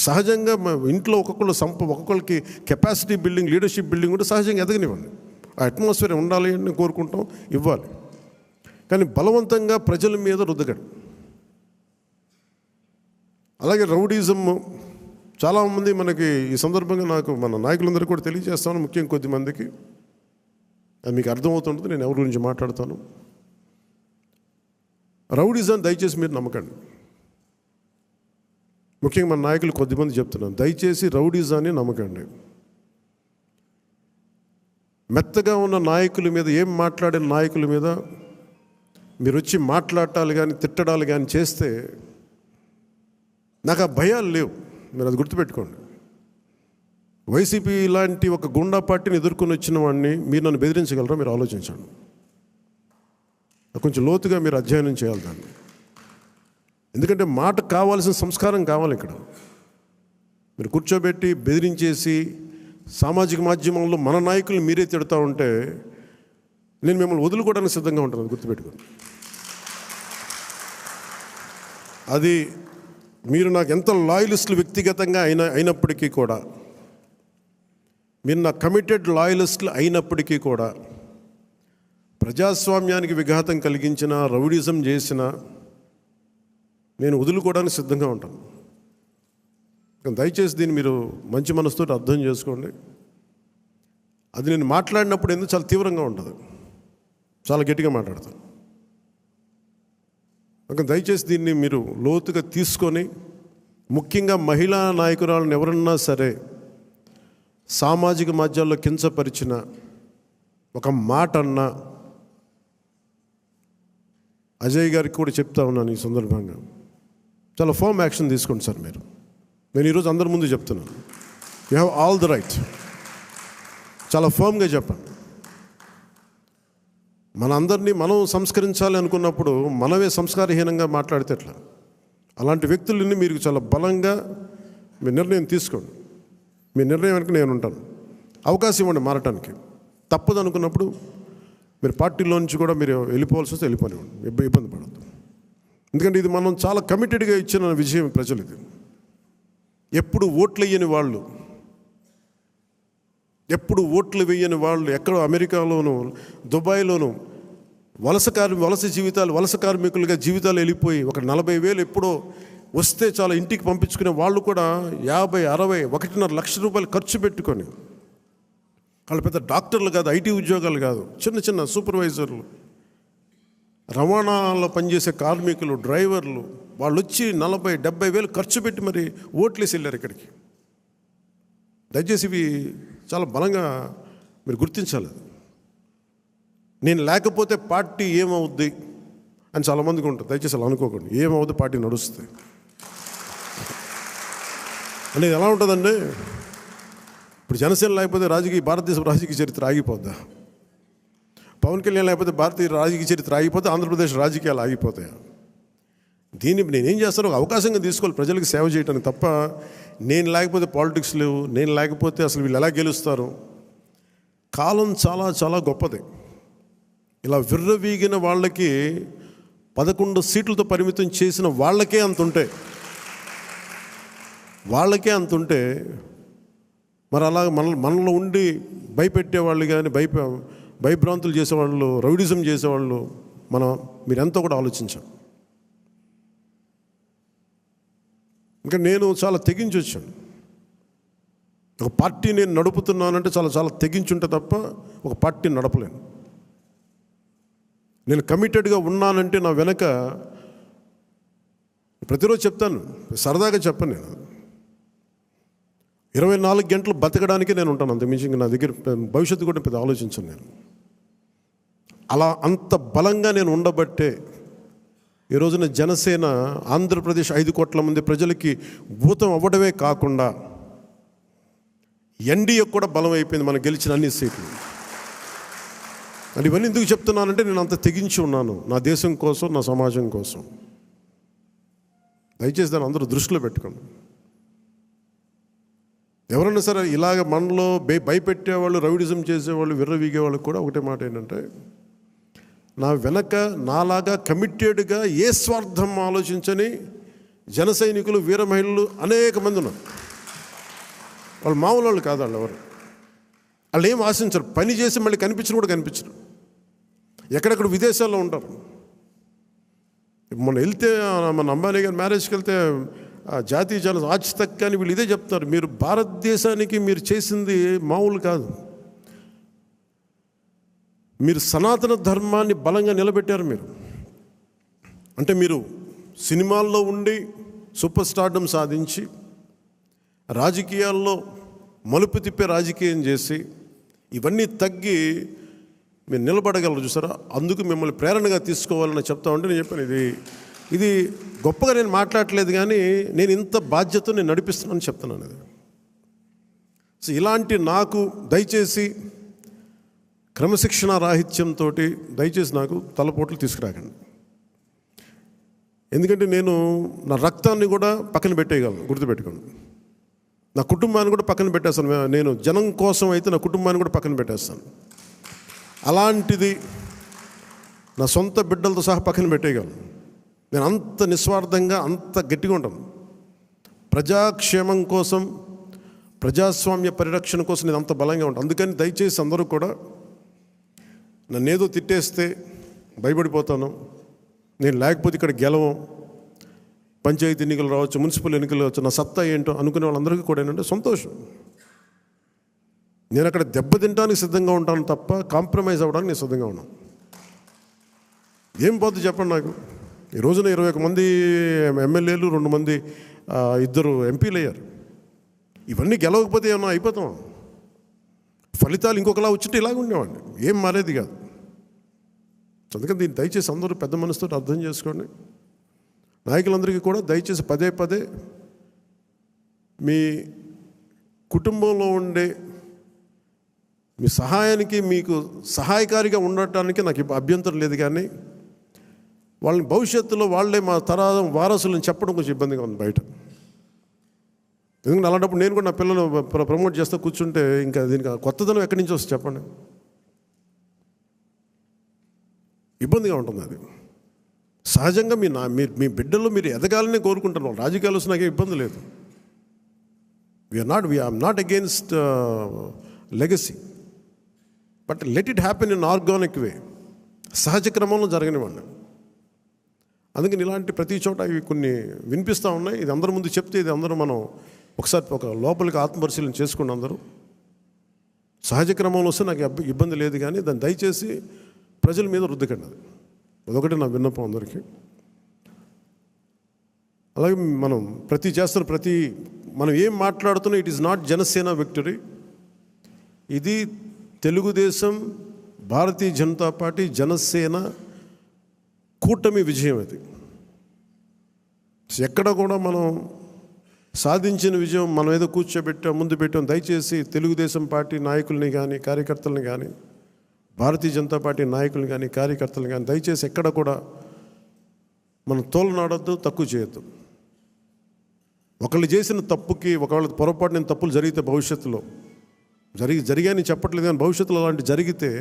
సహజంగా ఇంట్లో ఒక్కొక్కరికి కెపాసిటీ బిల్డింగ్, లీడర్షిప్ బిల్డింగ్ కూడా సహజంగా ఎదగనివ్వండి. ఆ అట్మాస్ఫియర్ ఉండాలి అని కోరుకుంటాం, ఇవ్వాలి. కానీ బలవంతంగా ప్రజల మీద రుద్దకండి. అలాగే రౌడీజం చాలామంది మనకి ఈ సందర్భంగా నాకు మన నాయకులందరూ కూడా తెలియజేస్తాను, ముఖ్యంగా కొద్దిమందికి అది మీకు అర్థమవుతుంటుంది నేను ఎవరి గురించి మాట్లాడతాను. రౌడీజం దయచేసి మీరు నమ్మకండి. ముఖ్యంగా మన నాయకులు కొద్దిమంది చెప్తున్నాను, దయచేసి రౌడీజాన్ని నమ్మకండి. మెత్తగా ఉన్న నాయకుల మీద, ఏం మాట్లాడిన నాయకుల మీద మీరు వచ్చి మాట్లాడాలి కానీ తిట్టడాలు కానీ చేస్తే నాకు ఆ భయాలు లేవు. మీరు అది గుర్తుపెట్టుకోండి. వైసీపీ లాంటి ఒక గుండా పార్టీని ఎదుర్కొని వచ్చిన వాడిని మీరు నన్ను బెదిరించగలరా? మీరు ఆలోచించండి. కొంచెం లోతుగా మీరు అధ్యయనం చేయాలి దాన్ని. ఎందుకంటే మాట కావాల్సిన సంస్కారం కావాలి. ఇక్కడ మీరు కూర్చోబెట్టి బెదిరించేసి సామాజిక మాధ్యమంలో మన నాయకుల్ని మీరే తిడతా ఉంటే నేను మిమ్మల్ని వదులుకోవడానికి సిద్ధంగా ఉంటాను, అది గుర్తుపెట్టుకోండి. అది మీరు నాకు ఎంత లాయలిస్టులు వ్యక్తిగతంగా అయినప్పటికీ కూడా, మీరు నా కమిటెడ్ లాయలిస్టులు అయినప్పటికీ కూడా, ప్రజాస్వామ్యానికి విఘాతం కలిగించిన, రౌడిజం చేసిన నేను వదులుకోవడానికి సిద్ధంగా ఉంటాను. దయచేసి దీన్ని మీరు మంచి మనసుతో అర్థం చేసుకోండి. అది నేను మాట్లాడినప్పుడు ఎందుకు చాలా తీవ్రంగా ఉంటుంది, చాలా గట్టిగా మాట్లాడతాను. దయచేసి దీన్ని మీరు లోతుగా తీసుకొని, ముఖ్యంగా మహిళా నాయకురాలను ఎవరన్నా సరే సామాజిక మాధ్యమాల్లో కించపరిచిన ఒక మాట అన్నా, అజయ్ గారికి కూడా చెప్తా ఉన్నాను ఈ సందర్భంగా, చాలా ఫర్మ్ యాక్షన్ తీసుకోండి సార్. నేను ఈరోజు అందరి ముందు చెప్తున్నాను, you have all the right. చాలా ఫర్మ్గా చెప్పండి. మన అందరినీ మనం సంస్కరించాలి అనుకున్నప్పుడు మనమే సంస్కారహీనంగా మాట్లాడితే ఎట్లా? అలాంటి వ్యక్తులని మీరు చాలా బలంగా మీ నిర్ణయం తీసుకోండి. మీ నిర్ణయం వెనక నేను ఉంటాను. అవకాశం ఇవ్వండి మారటానికి. తప్పదు అనుకున్నప్పుడు మీరు పార్టీలో నుంచి కూడా మీరు వెళ్ళిపోవాల్సి వస్తే వెళ్ళిపోనివ్వండి, ఇబ్బంది పడద్దు. ఎందుకంటే ఇది మనం చాలా కమిటెడ్గా ఇచ్చిన విజయం ప్రజలు. ఇది ఎప్పుడు ఓట్లు వేయని వాళ్ళు, ఎప్పుడు ఓట్లు వేయని వాళ్ళు, ఎక్కడో అమెరికాలోను దుబాయ్లోను వలస జీవితాలు, వలస కార్మికులుగా జీవితాలు వెళ్ళిపోయి ఒక 40,000 ఎప్పుడో వస్తే చాలా ఇంటికి పంపించుకునే వాళ్ళు కూడా 50, 60, 1.5 లక్ష రూపాయలు ఖర్చు పెట్టుకొని, వాళ్ళు పెద్ద డాక్టర్లు కాదు, ఐటీ ఉద్యోగాలు కాదు, చిన్న చిన్న సూపర్వైజర్లు, రవాణాలో పనిచేసే కార్మికులు, డ్రైవర్లు, వాళ్ళు వచ్చి 40, 70,000 ఖర్చు పెట్టి మరి ఓట్లేసి వెళ్ళారు ఇక్కడికి. దయచేసి ఇవి చాలా బలంగా మీరు గుర్తించాలి. నేను లేకపోతే పార్టీ ఏమవుద్ది అని చాలామందికి ఉంటుంది. దయచేసి అలా అనుకోకండి. ఏమవుద్ది, పార్టీ నడుస్తుంది అనేది ఎలా ఉంటుందండి? ఇప్పుడు జనసేన లేకపోతే భారతదేశ రాజకీయ చరిత్ర ఆగిపోద్దా? పవన్ కళ్యాణ్ లేకపోతే భారతీయ రాజకీయ చరిత్ర ఆగిపోతే ఆంధ్రప్రదేశ్ రాజకీయాలు ఆగిపోతాయా? దీన్ని నేనేం చేస్తాను, ఒక అవకాశంగా తీసుకోవాలి ప్రజలకు సేవ చేయడానికి తప్ప, నేను లేకపోతే పాలిటిక్స్ లేవు, నేను లేకపోతే అసలు వీళ్ళు ఎలా గెలుస్తారు. కాలం చాలా చాలా గొప్పది. ఇలా విర్రవీగిన వాళ్ళకి 11 సీట్లతో పరిమితం చేసిన వాళ్ళకే అంతుంటే మరి అలా మనలో ఉండి భయపెట్టేవాళ్ళు కానీ, భయభ్రాంతులు చేసేవాళ్ళు, రౌడిజం చేసేవాళ్ళు మీరెంతో కూడా ఆలోచించాం. ఇంకా నేను చాలా తెగించి వచ్చాను. ఒక పార్టీ నేను నడుపుతున్నానంటే చాలా చాలా తెగించుంటే తప్ప ఒక పార్టీ నడపలేను. నేను కమిటెడ్గా ఉన్నానంటే నా వెనక ప్రతిరోజు చెప్తాను, సరదాగా చెప్పను, నేను 24 గంటలు బతకడానికి నేను ఉంటాను. అంతకుమించి నా దగ్గర భవిష్యత్తు కూడా పెద్ద ఆలోచించను నేను. అలా అంత బలంగా నేను ఉండబట్టే ఈ రోజున జనసేన ఆంధ్రప్రదేశ్ 5 కోట్ల మంది ప్రజలకి భూతం అవ్వడమే కాకుండా ఎన్డీఏ కూడా బలం అయిపోయింది, మనం గెలిచిన అన్ని సీట్లు. ఇవన్నీ ఎందుకు చెప్తున్నానంటే నేను అంత తెగించి ఉన్నాను నా దేశం కోసం, నా సమాజం కోసం. దయచేసి దాన్ని అందరూ దృష్టిలో పెట్టుకోండి. ఎవరైనా సరే ఇలాగ మనలో భయపెట్టేవాళ్ళు, రౌడిజం చేసేవాళ్ళు, విర్రవీగేవాళ్ళు కూడా ఒకటే మాట ఏంటంటే, నా వెనక నాలాగా కమిటెడ్గా ఏ స్వార్థం ఆలోచించని జన సైనికులు, వీర మహిళలు అనేక మంది ఉన్నారు. వాళ్ళు మామూలు వాళ్ళు కాదు. వాళ్ళు ఏం ఆశించరు. పని చేసి మళ్ళీ కూడా కనిపించరు. ఎక్కడెక్కడ విదేశాల్లో ఉంటారు. మొన్న వెళ్తే మన అంబానీ గారి మ్యారేజ్కి వెళ్తే జాతీయ ఛానల్ ఆజ్ తక్ కానీ వీళ్ళు ఇదే చెప్తారు, మీరు భారతదేశానికి మీరు చేసింది మామూలు కాదు, మీరు సనాతన ధర్మాన్ని బలంగా నిలబెట్టారు. మీరు సినిమాల్లో ఉండి సూపర్ స్టార్డమ్ సాధించి రాజకీయాల్లో మలుపు తిప్పే రాజకీయం చేసి ఇవన్నీ తగ్గి మీరు నిలబడగలరు చూసారా. అందుకు మిమ్మల్ని ప్రేరణగా తీసుకోవాలని చెప్తా ఉంటే నేను చెప్పాను, ఇది గొప్పగా నేను మాట్లాడట్లేదు కానీ నేను ఇంత బాధ్యత నేను నడిపిస్తున్నానని చెప్తున్నాను. ఇది సో ఇలాంటి నాకు దయచేసి క్రమశిక్షణ రాహిత్యంతో దయచేసి నాకు తలపోట్లు తీసుకురాకండి. ఎందుకంటే నేను నా రక్తాన్ని కూడా పక్కన పెట్టేయగలను, గుర్తుపెట్టుకోండి. నా కుటుంబాన్ని కూడా పక్కన పెట్టేస్తాను. నేను జనం కోసం అయితే నా కుటుంబాన్ని కూడా పక్కన పెట్టేస్తాను. అలాంటిది నా సొంత బిడ్డలతో సహా పక్కన పెట్టేయగలను. నేను అంత నిస్వార్థంగా, అంత గట్టిగా ఉంటాను. ప్రజాక్షేమం కోసం, ప్రజాస్వామ్య పరిరక్షణ కోసం నేను అంత బలంగా ఉంటాను. అందుకని దయచేసి అందరూ కూడా నన్నేదో తిట్టేస్తే భయపడిపోతాను, నేను లేకపోతే ఇక్కడ గెలవం, పంచాయతీ ఎన్నికలు రావచ్చు, మున్సిపల్ ఎన్నికలు రావచ్చు, నా సత్తా ఏంటో అనుకునే వాళ్ళందరికీ కూడా ఏంటంటే సంతోషం. నేను అక్కడ దెబ్బతింటానికి సిద్ధంగా ఉంటాను తప్ప కాంప్రమైజ్ అవ్వడానికి నేను సిద్ధంగా ఉన్నాను. ఏం పోతుంది చెప్పండి నాకు. ఈ రోజున 21 మంది ఎమ్మెల్యేలు, 2 మంది 2 ఎంపీలు అయ్యారు. ఇవన్నీ గెలవకపోతే ఏమన్నా అయిపోతాం. ఫలితాలు ఇంకొకలా వచ్చింటే ఇలాగ ఉండేవాడిని, ఏం మారేది కాదు. అందుకని దీన్ని దయచేసి అందరూ పెద్ద మనసుతో అర్థం చేసుకోండి. నాయకులందరికీ కూడా దయచేసి పదే పదే మీ కుటుంబంలో ఉండే మీ సహాయానికి, మీకు సహాయకారిగా ఉండటానికి నాకు అభ్యంతరం లేదు. కానీ వాళ్ళని భవిష్యత్తులో వాళ్ళే మా తరం వారసులను చెప్పడం కొంచెం ఇబ్బందిగా ఉంది బయట. ఎందుకంటే అలాంటప్పుడు నేను కూడా నా పిల్లలు ప్రమోట్ చేస్తూ కూర్చుంటే ఇంకా దీనికి కొత్తదనం ఎక్కడి నుంచి వస్తుంది చెప్పండి. ఇబ్బందిగా ఉంటుంది. అది సహజంగా మీ బిడ్డలు మీరు ఎదగాలని కోరుకుంటున్నాం. రాజకీయాలు వస్తే నాకేం ఇబ్బంది లేదు. I'm not against legacy, but let it happen in organic way, సహజ క్రమంలో జరగనివ్వండి. అందుకని ఇలాంటి ప్రతి చోట ఇవి కొన్ని వినిపిస్తూ ఉన్నాయి. ఇది అందరి ముందు చెప్తే ఇది అందరూ మనం ఒకసారి ఒక లోపలికి ఆత్మపరిశీలన చేసుకుని అందరూ సహజ క్రమంలో వస్తే నాకు ఇబ్బంది లేదు. కానీ దాన్ని దయచేసి ప్రజల మీద రుద్దకండి. అదొకటి నా విన్నపం అందరికీ. అలాగే మనం మనం ఏం మాట్లాడుతున్నా it is not Janasena victory. ఇది తెలుగుదేశం, భారతీయ జనతా పార్టీ, జనసేన కూటమి విజయం. అది ఎక్కడ కూడా మనం సాధించిన విజయం మనం ఏదో ముందు పెట్టాం. దయచేసి తెలుగుదేశం పార్టీ నాయకుల్ని కానీ, కార్యకర్తలని కానీ, భారతీయ జనతా పార్టీ నాయకులు కానీ, కార్యకర్తలు కానీ దయచేసి ఎక్కడ కూడా మనం తోలనాడొద్దు, తక్కువ చేయొద్దు. ఒకళ్ళు చేసిన తప్పుకి, ఒకవేళ పొరపాటున తప్పులు జరిగితే భవిష్యత్తులో జరిగాయని చెప్పట్లేదు, కానీ భవిష్యత్తులో అలాంటి జరిగితే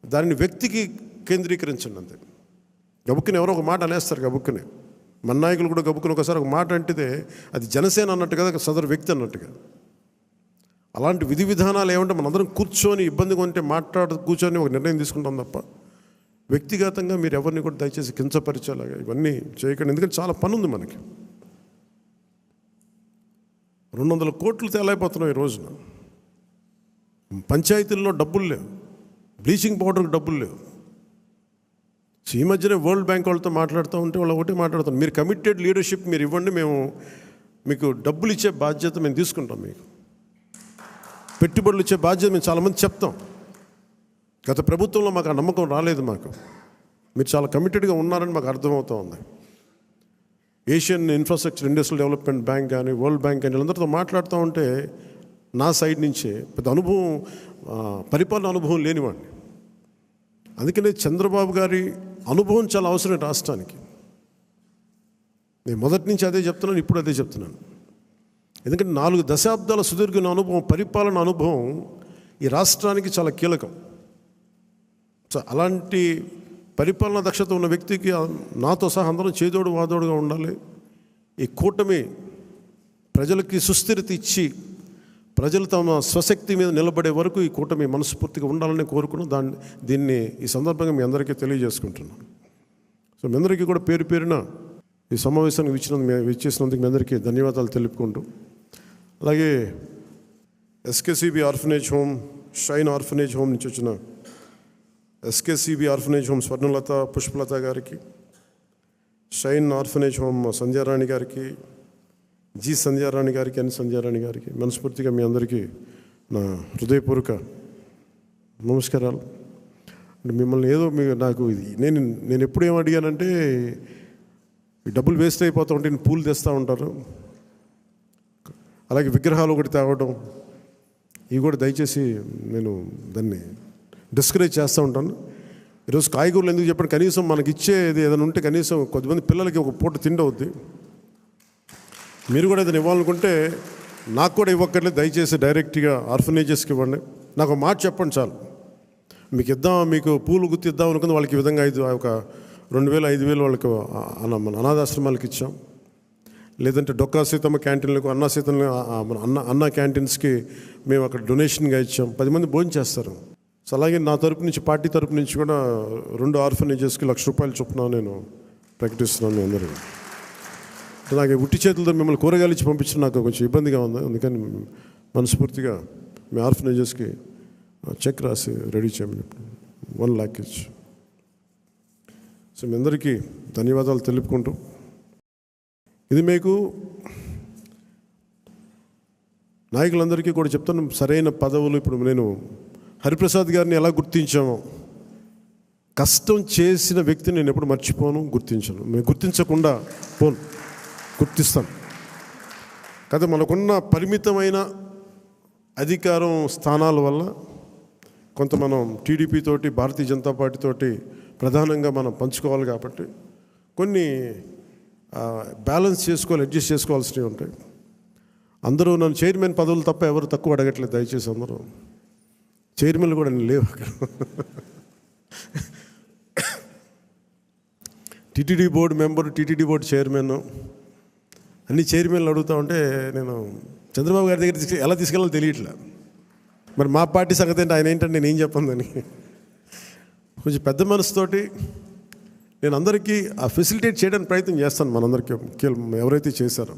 దానిని వ్యక్తికి కేంద్రీకరించండి అంతే. గబుక్కుని ఎవరో ఒక మాట అనేస్తారు. గబుక్కుని మన నాయకులు కూడా గబుక్కుని ఒకసారి ఒక మాట అంటితే అది జనసేన అన్నట్టు కదా, సదరు వ్యక్తి అన్నట్టుగా. అలాంటి విధి విధానాలు ఏమంటే మనందరం కూర్చొని ఇబ్బందిగా ఉంటే కూర్చొని ఒక నిర్ణయం తీసుకుంటాం తప్ప వ్యక్తిగతంగా మీరు ఎవరిని కూడా దయచేసి కించపరిచేలాగా ఇవన్నీ చేయకండి. ఎందుకంటే చాలా పని ఉంది మనకి. 200 కోట్లు తేలైపోతున్నాం ఈ రోజున. పంచాయతీల్లో డబ్బులు లేవు, బ్లీచింగ్ పౌడర్కి డబ్బులు లేవు. సో ఈ మధ్యనే వరల్డ్ బ్యాంక్ వాళ్ళతో మాట్లాడుతూ ఉంటే వాళ్ళు ఒకటి మాట్లాడుతాం, మీరు కమిటెడ్ లీడర్షిప్ మీరు ఇవ్వండి, మేము మీకు డబ్బులు ఇచ్చే బాధ్యత మేము తీసుకుంటాం, మీకు పెట్టుబడులు ఇచ్చే బాధ్యత మేము చాలామంది చెప్తాం. గత ప్రభుత్వంలో మాకు ఆ నమ్మకం రాలేదు. మీరు చాలా కమిటెడ్గా ఉన్నారని మాకు అర్థమవుతూ ఉంది. Asian infrastructure industrial development bank కానీ, వరల్డ్ బ్యాంక్ కానీ వీళ్ళందరితో మాట్లాడుతూ ఉంటే నా సైడ్ నుంచి పెద్ద పరిపాలన అనుభవం లేనివాడిని. అందుకనే చంద్రబాబు గారి అనుభవం చాలా అవసరం రాష్ట్రానికి. నేను మొదటి నుంచి అదే చెప్తున్నాను, ఇప్పుడు అదే చెప్తున్నాను. ఎందుకంటే 4 దశాబ్దాల సుదీర్ఘ అనుభవం, పరిపాలన అనుభవం ఈ రాష్ట్రానికి చాలా కీలకం. సో అలాంటి పరిపాలనా దక్షత ఉన్న వ్యక్తికి నాతో సహా అందరం చేదోడు వాదోడుగా ఉండాలి. ఈ కూటమి ప్రజలకి సుస్థిరత ఇచ్చి ప్రజలు తమ స్వశక్తి మీద నిలబడే వరకు ఈ కూటమి మనస్ఫూర్తిగా ఉండాలని కోరుకున్నాం. దీన్ని ఈ సందర్భంగా మీ అందరికీ తెలియజేసుకుంటున్నాను. సో మీ అందరికీ కూడా పేరు పేరున ఈ సమావేశానికి ఇచ్చేసినందుకు మీ అందరికీ ధన్యవాదాలు తెలుపుకుంటూ, అలాగే SKCB orphanage home, Shine orphanage home నుంచి వచ్చిన SKCB orphanage home Swarnalatha, Pushpalatha గారికి, షైన్ ఆర్ఫనేజ్ హోమ్ సంధ్యారాణి గారికి, జి సంధ్యారాణి గారికి, ఎన్ సంధ్యారాణి గారికి మనస్ఫూర్తిగా మీ అందరికీ నా హృదయపూర్వక నమస్కారాలు. అంటే మిమ్మల్ని ఏదో నాకు నేను ఎప్పుడు ఏం అడిగానంటే, ఈ డబ్బులు వేస్ట్ అయిపోతూ ఉంటే పూలు తెస్తూ ఉంటారు, అలాగే విగ్రహాలు ఒకటి తేవడం, ఇవి కూడా దయచేసి నేను దాన్ని డిస్కరేజ్ చేస్తూ ఉంటాను. ఈరోజు కాయగూరలు ఎందుకు చెప్పండి, కనీసం మనకి ఇచ్చేది ఏదైనా ఉంటే కనీసం కొద్దిమంది పిల్లలకి ఒక పూట తిండి అవుద్ది. మీరు కూడా ఏదైనా ఇవ్వాలనుకుంటే నాకు కూడా ఇవ్వక్కర్లేదు, దయచేసి డైరెక్ట్గా ఆర్ఫనేజెస్కి ఇవ్వండి. నాకు ఒక మాట చెప్పండి చాలు. మీకు పూలు గుర్తిద్దాం అనుకుంది వాళ్ళకి ఈ విధంగా ఒక 2,000 5,000 వాళ్ళకి అనాథాశ్రమాలకు ఇచ్చాం. లేదంటే డొక్కా సీతమ్మ క్యాంటీన్లకు, అన్న క్యాంటీన్స్కి మేము అక్కడ డొనేషన్గా ఇచ్చాం. 10 మంది భోజనం చేస్తారు. సో అలాగే నా తరపు నుంచి, పార్టీ తరపు నుంచి కూడా 2 ఆర్ఫనేజెస్కి ₹1,00,000 చొప్పున నేను ప్రకటిస్తున్నాను మీ అందరికీ. నాకు ఉట్టి చేతులతో మిమ్మల్ని కూరగాయలు ఇచ్చి పంపించడం నాకు కొంచెం ఇబ్బందిగా ఉంది. అందుకని మనస్ఫూర్తిగా మీ ఆర్ఫనేజెస్కి చెక్ రాసి రెడీ చేయమని 1 lakh ఇచ్చి. సో మీ అందరికీ ధన్యవాదాలు తెలుపుకుంటూ, ఇది మీకు నాయకులందరికీ కూడా చెప్తాను, సరైన పదవులు. ఇప్పుడు నేను హరిప్రసాద్ గారిని ఎలా గుర్తించామో, కష్టం చేసిన వ్యక్తిని నేను ఎప్పుడు మర్చిపోను, గుర్తించను. మేము గుర్తించకుండా పోను, గుర్తిస్తాను. కదా మనకున్న పరిమితమైన అధికారం స్థానాల వల్ల కొంత మనం టీడీపీ తోటి, భారతీయ జనతా పార్టీ తోటి ప్రధానంగా మనం పంచుకోవాలి. కాబట్టి కొన్ని బ్యాలెన్స్ చేసుకోవాలి, అడ్జస్ట్ చేసుకోవాల్సినవి ఉంటాయి. అందరూ నన్ను చైర్మన్ పదవులు తప్ప ఎవరు తక్కువ అడగట్లేదు. దయచేసి అందరూ చైర్మన్లు కూడా నేను లేవు అక్కడ. TTD board member, TTD board chairman, అన్ని చైర్మన్లు అడుగుతూ ఉంటే నేను చంద్రబాబు గారి దగ్గర ఎలా తీసుకెళ్ళాలో తెలియట్లే. మరి మా పార్టీ సంగతి ఏంటి, ఆయన ఏంటంటే నేను ఏం చెప్పందని. కొంచెం పెద్ద మనసుతోటి నేను అందరికీ ఆ ఫెసిలిటేట్ చేయడానికి ప్రయత్నం చేస్తాను, మనందరికీ ఎవరైతే చేశారో.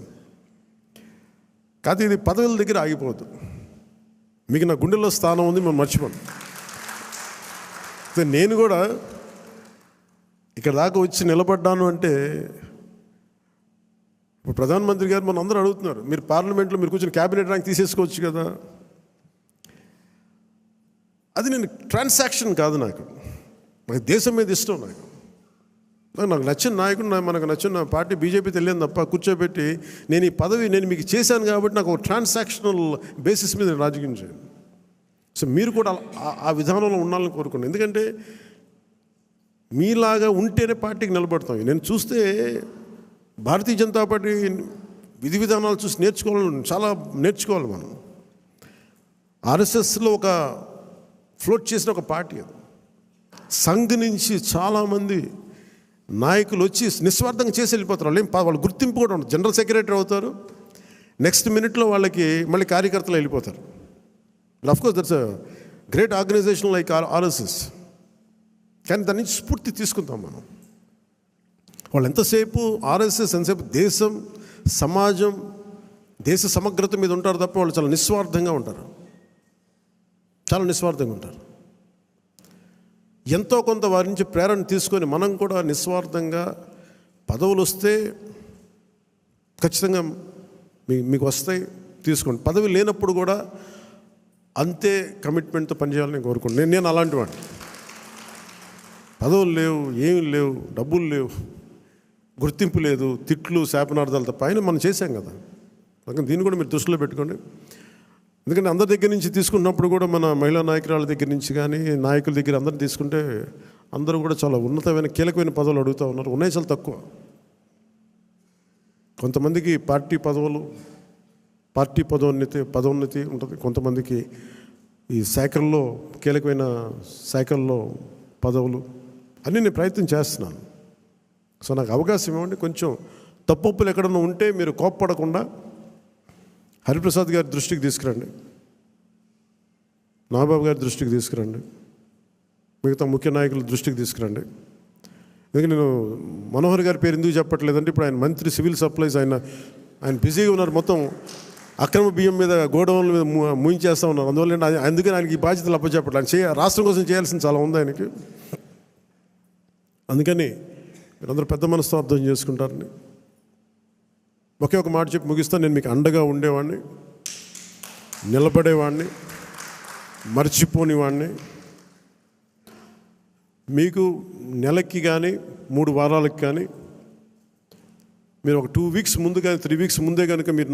కాదు, ఇది పదవుల దగ్గర ఆగిపోవద్దు. మీకు నా గుండెల్లో స్థానం ఉంది, మనం మర్చిపోను. నేను కూడా ఇక్కడ దాకా వచ్చి నిలబడ్డాను అంటే, ఇప్పుడు ప్రధానమంత్రి గారు మనం అందరూ అడుగుతున్నారు, మీరు పార్లమెంట్లో మీరు కూర్చొని క్యాబినెట్ ర్యాంక్ తీసేసుకోవచ్చు కదా. అది నేను ట్రాన్సాక్షన్ కాదు, నాకు దేశం మీద ఇష్టం. నాకు నచ్చిన నాయకుడు, మనకు నచ్చిన పార్టీ బీజేపీ తెలియదు తప్ప కూర్చోబెట్టి నేను ఈ పదవి నేను మీకు చేశాను కాబట్టి నాకు ఒక ట్రాన్సాక్షనల్ బేసిస్ మీద నేను రాజకీయం చేయను. సో మీరు కూడా ఆ విధానంలో ఉండాలని కోరుకోండి. ఎందుకంటే మీలాగా ఉంటేనే పార్టీకి నిలబడతాం. నేను చూస్తే భారతీయ జనతా పార్టీ విధి విధానాలు చూసి చాలా నేర్చుకోవాలి మనం. ఆర్ఎస్ఎస్లో ఒక ఫ్లోట్ చేసిన ఒక పార్టీ అది. సంఘ్ నుంచి చాలామంది నాయకులు వచ్చి నిస్వార్థంగా చేసి వెళ్ళిపోతారు. వాళ్ళు గుర్తింపు కూడా ఉండదు. జనరల్ సెక్రటరీ అవుతారు, నెక్స్ట్ మినిట్లో వాళ్ళకి మళ్ళీ కార్యకర్తలు వెళ్ళిపోతారు. Of course that's a great organisation like RSS. కానీ దాని నుంచి స్ఫూర్తి తీసుకుంటాం మనం. వాళ్ళు ఎంతసేపు ఆర్ఎస్ఎస్ ఎంతసేపు దేశం, సమాజం, దేశ సమగ్రత మీద ఉంటారు తప్ప వాళ్ళు చాలా నిస్వార్థంగా ఉంటారు. చాలా నిస్వార్థంగా ఉంటారు. ఎంతో కొంత వారి నుంచి ప్రేరణ తీసుకొని మనం కూడా నిస్వార్థంగా పదవులు వస్తే ఖచ్చితంగా మీకు వస్తాయి, తీసుకోండి. పదవి లేనప్పుడు కూడా అంతే కమిట్మెంట్తో పనిచేయాలని కోరుకోండి. నేను అలాంటి వాడిని. పదవులు లేవు, ఏమీ లేవు, డబ్బులు లేవు, గుర్తింపు లేదు, తిట్లు శాపనార్థాలు తప్ప ఆయన మనం చేశాం కదా. అందుకని దీన్ని కూడా మీరు దృష్టిలో పెట్టుకోండి. ఎందుకంటే అందరి దగ్గర నుంచి తీసుకున్నప్పుడు కూడా మన మహిళా నాయకురాల దగ్గర నుంచి కానీ నాయకుల దగ్గర అందరిని తీసుకుంటే అందరూ కూడా చాలా ఉన్నతమైన కీలకమైన పదవులు అడుగుతూ ఉన్నారు. ఉన్నాయి చాలా తక్కువ. కొంతమందికి పార్టీ పదోన్నతి ఉంటుంది. కొంతమందికి ఈ శాఖల్లో కీలకమైన శాఖల్లో పదవులు అన్నీ నేను ప్రయత్నం చేస్తున్నాను. సో నాకు అవకాశం ఇవ్వండి. కొంచెం తప్పులు ఎక్కడన్నా ఉంటే మీరు కోప్పడకుండా హరిప్రసాద్ గారి దృష్టికి తీసుకురండి, నాగబాబు గారి దృష్టికి తీసుకురండి, మిగతా ముఖ్య నాయకుల దృష్టికి తీసుకురండి. ఎందుకంటే నేను మనోహర్ గారి పేరు ఎందుకు చెప్పట్లేదంటే, ఇప్పుడు ఆయన మంత్రి సివిల్ సప్లైస్, ఆయన బిజీగా ఉన్నారు. మొత్తం అక్రమ బియ్యం మీద, గోడౌన్ల మీద ముయించేస్తూ ఉన్నారు. అందువల్ల అందుకని ఆయనకి ఈ బాధ్యతలు అప్పచెప్పట్లేదు. ఆయన రాష్ట్రం కోసం చేయాల్సింది చాలా ఉంది ఆయనకి. అందుకని మీరందరూ పెద్ద మనసుతో అర్థం చేసుకుంటారని ఒకే ఒక మాట చెప్పి ముగిస్తాను. నేను మీకు అండగా ఉండేవాడిని, నిలబడేవాడిని, మర్చిపోనివాడిని. మీకు నెలకి కానీ 3 వారాలకు కానీ మీరు ఒక 2 weeks ముందు కానీ 3 weeks ముందే కనుక మీరు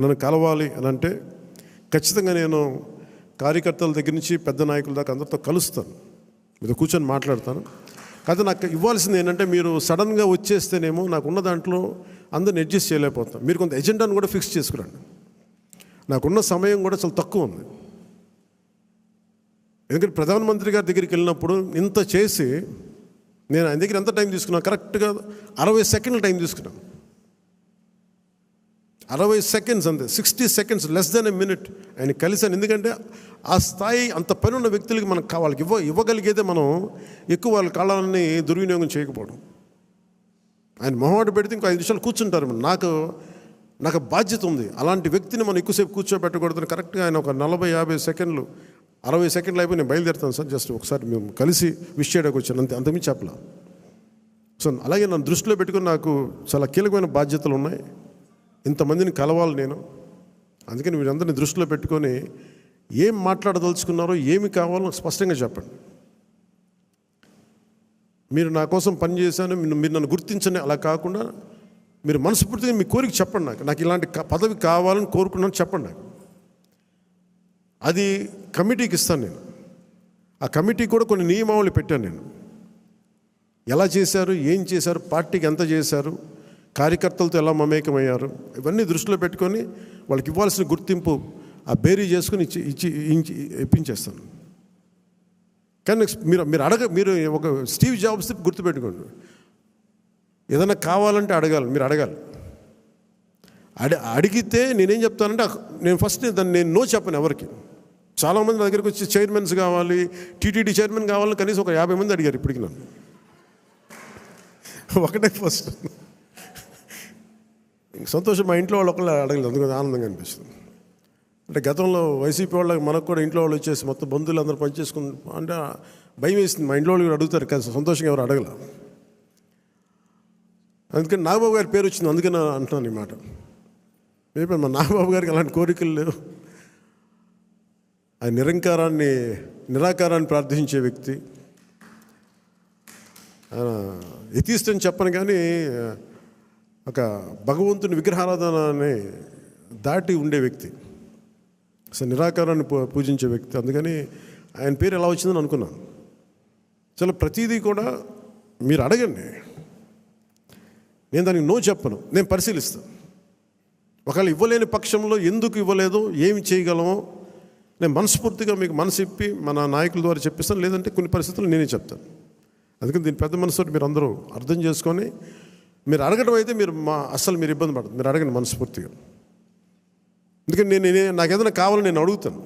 నన్ను కలవాలి అని అంటే ఖచ్చితంగా నేను కార్యకర్తల దగ్గర నుంచి పెద్ద నాయకుల దాకా అందరితో కలుస్తాను. మీతో కూర్చొని మాట్లాడతాను. కాదు, నాకు ఇవ్వాల్సింది ఏంటంటే మీరు సడన్గా వచ్చేస్తేనేమో నాకున్న దాంట్లో అందరిని అడ్జస్ట్ చేయలేకపోతాం. మీరు కొంత ఎజెండాను కూడా ఫిక్స్ చేసుకురండి. నాకున్న సమయం కూడా చాలా తక్కువ ఉంది. ఎందుకంటే ప్రధానమంత్రి గారి దగ్గరికి వెళ్ళినప్పుడు ఇంత చేసి నేను ఆయన దగ్గర ఎంత టైం తీసుకున్నాను? కరెక్ట్గా 60 సెకండ్లు టైం తీసుకున్నాను. 60 సెకండ్స్ అంతే, 60 seconds, less than a minute ఆయన కలిసాను. ఎందుకంటే ఆ స్థాయి అంత పని ఉన్న వ్యక్తులకి మనకు వాళ్ళకి ఇవ్వగలిగేదే మనం ఎక్కువ వాళ్ళ కాలాన్ని దుర్వినియోగం చేయకపోవడం. ఆయన మొహమాట పెడితే ఇంకో 5 నిమిషాలు కూర్చుంటారు. నాకు బాధ్యత ఉంది. అలాంటి వ్యక్తిని మనం ఎక్కువసేపు కూర్చోబెట్టకూడదని కరెక్ట్గా ఆయన ఒక 40-50 సెకండ్లు, 60 సెకండ్లు అయిపోయి నేను బయలుదేరుతాను సార్, జస్ట్ ఒకసారి మేము కలిసి విష్ చేయడానికి వచ్చాను, అంతమించి చెప్పలా. సో అలాగే నన్ను దృష్టిలో పెట్టుకుని నాకు చాలా కీలకమైన బాధ్యతలు ఉన్నాయి. ఇంతమందిని కలవాలి నేను. అందుకని మీరందరినీ దృష్టిలో పెట్టుకొని ఏం మాట్లాడదలుచుకున్నారో, ఏమి కావాలో స్పష్టంగా చెప్పండి. మీరు నా కోసం పనిచేశాను, మీరు నన్ను గుర్తించండి అలా కాకుండా మీరు మనస్ఫూర్తిగా మీ కోరిక చెప్పండి. నాకు ఇలాంటి పదవి కావాలని కోరుకున్నాను చెప్పండి నాకు. అది కమిటీకి ఇస్తాను నేను. ఆ కమిటీ కూడా కొన్ని నియమావళి పెట్టాను నేను. ఎలా చేశారు, ఏం చేశారు, పార్టీకి ఎంత చేశారు, కార్యకర్తలతో ఎలా మమేకమయ్యారు, ఇవన్నీ దృష్టిలో పెట్టుకొని వాళ్ళకి ఇవ్వాల్సిన గుర్తింపు ఆ బేరీ చేసుకుని ఇప్పించేస్తాను. కానీ మీరు ఒక స్టీవ్ జాబ్స్ గుర్తుపెట్టుకోండి, ఏదైనా కావాలంటే మీరు అడగాలి. అడిగితే నేనేం చెప్తానంటే నేను ఫస్ట్ నేను నో చెప్పను ఎవరికి. చాలామంది నా దగ్గరికి వచ్చి చైర్మన్స్ కావాలి, టీటీడీ చైర్మన్ కావాలని కనీసం ఒక 50 మంది అడిగారు ఇప్పటికి నన్ను. ఒకటే ఫస్ట్ సంతోషం, మా ఇంట్లో వాళ్ళు ఒకళ్ళు అడగలేదు, అందుకని ఆనందంగా అనిపిస్తుంది. అంటే గతంలో వైసీపీ వాళ్ళకి మనకు కూడా ఇంట్లో వాళ్ళు వచ్చేసి మొత్తం బంధువులు అందరూ పనిచేసుకుని అంటే భయం వేసింది. మా ఇంట్లో వాళ్ళు అడుగుతారు కానీ సంతోషంగా ఎవరు అడగల. అందుకని నాగబాబు గారి పేరు వచ్చింది, అందుకని అంటున్నాను ఈ మాట. మేబీ మా నాగబాబు గారికి అలాంటి కోరికలు లేవు. ఆయన నిరాకారాన్ని ప్రార్థించే వ్యక్తి. ఎథీస్ట్ అని చెప్పను కానీ ఒక భగవంతుని విగ్రహారాధనని దాటి ఉండే వ్యక్తి, అసలు నిరాకారాన్ని పూజించే వ్యక్తి. అందుకని ఆయన పేరు ఎలా వచ్చిందని అనుకున్నాను. చాలా ప్రతిదీ కూడా మీరు అడగండి, నేను దానికి నో చెప్పను, నేను పరిశీలిస్తాను. ఒకవేళ ఇవ్వలేని పక్షంలో ఎందుకు ఇవ్వలేదో, ఏమి చేయగలమో నేను మనస్ఫూర్తిగా మీకు మనసు ఇప్పి మన నాయకుల ద్వారా చెప్పిస్తాను. లేదంటే కొన్ని పరిస్థితులు నేనే చెప్తాను. అందుకని దీని పెద్ద మనసుతో మీరు అందరూ అర్థం చేసుకొని మీరు అడగడం అయితే అస్సలు మీరు ఇబ్బంది పడదు, మీరు అడగండి మనస్ఫూర్తిగా. ఎందుకంటే నాకు ఏదైనా కావాలని నేను అడుగుతాను.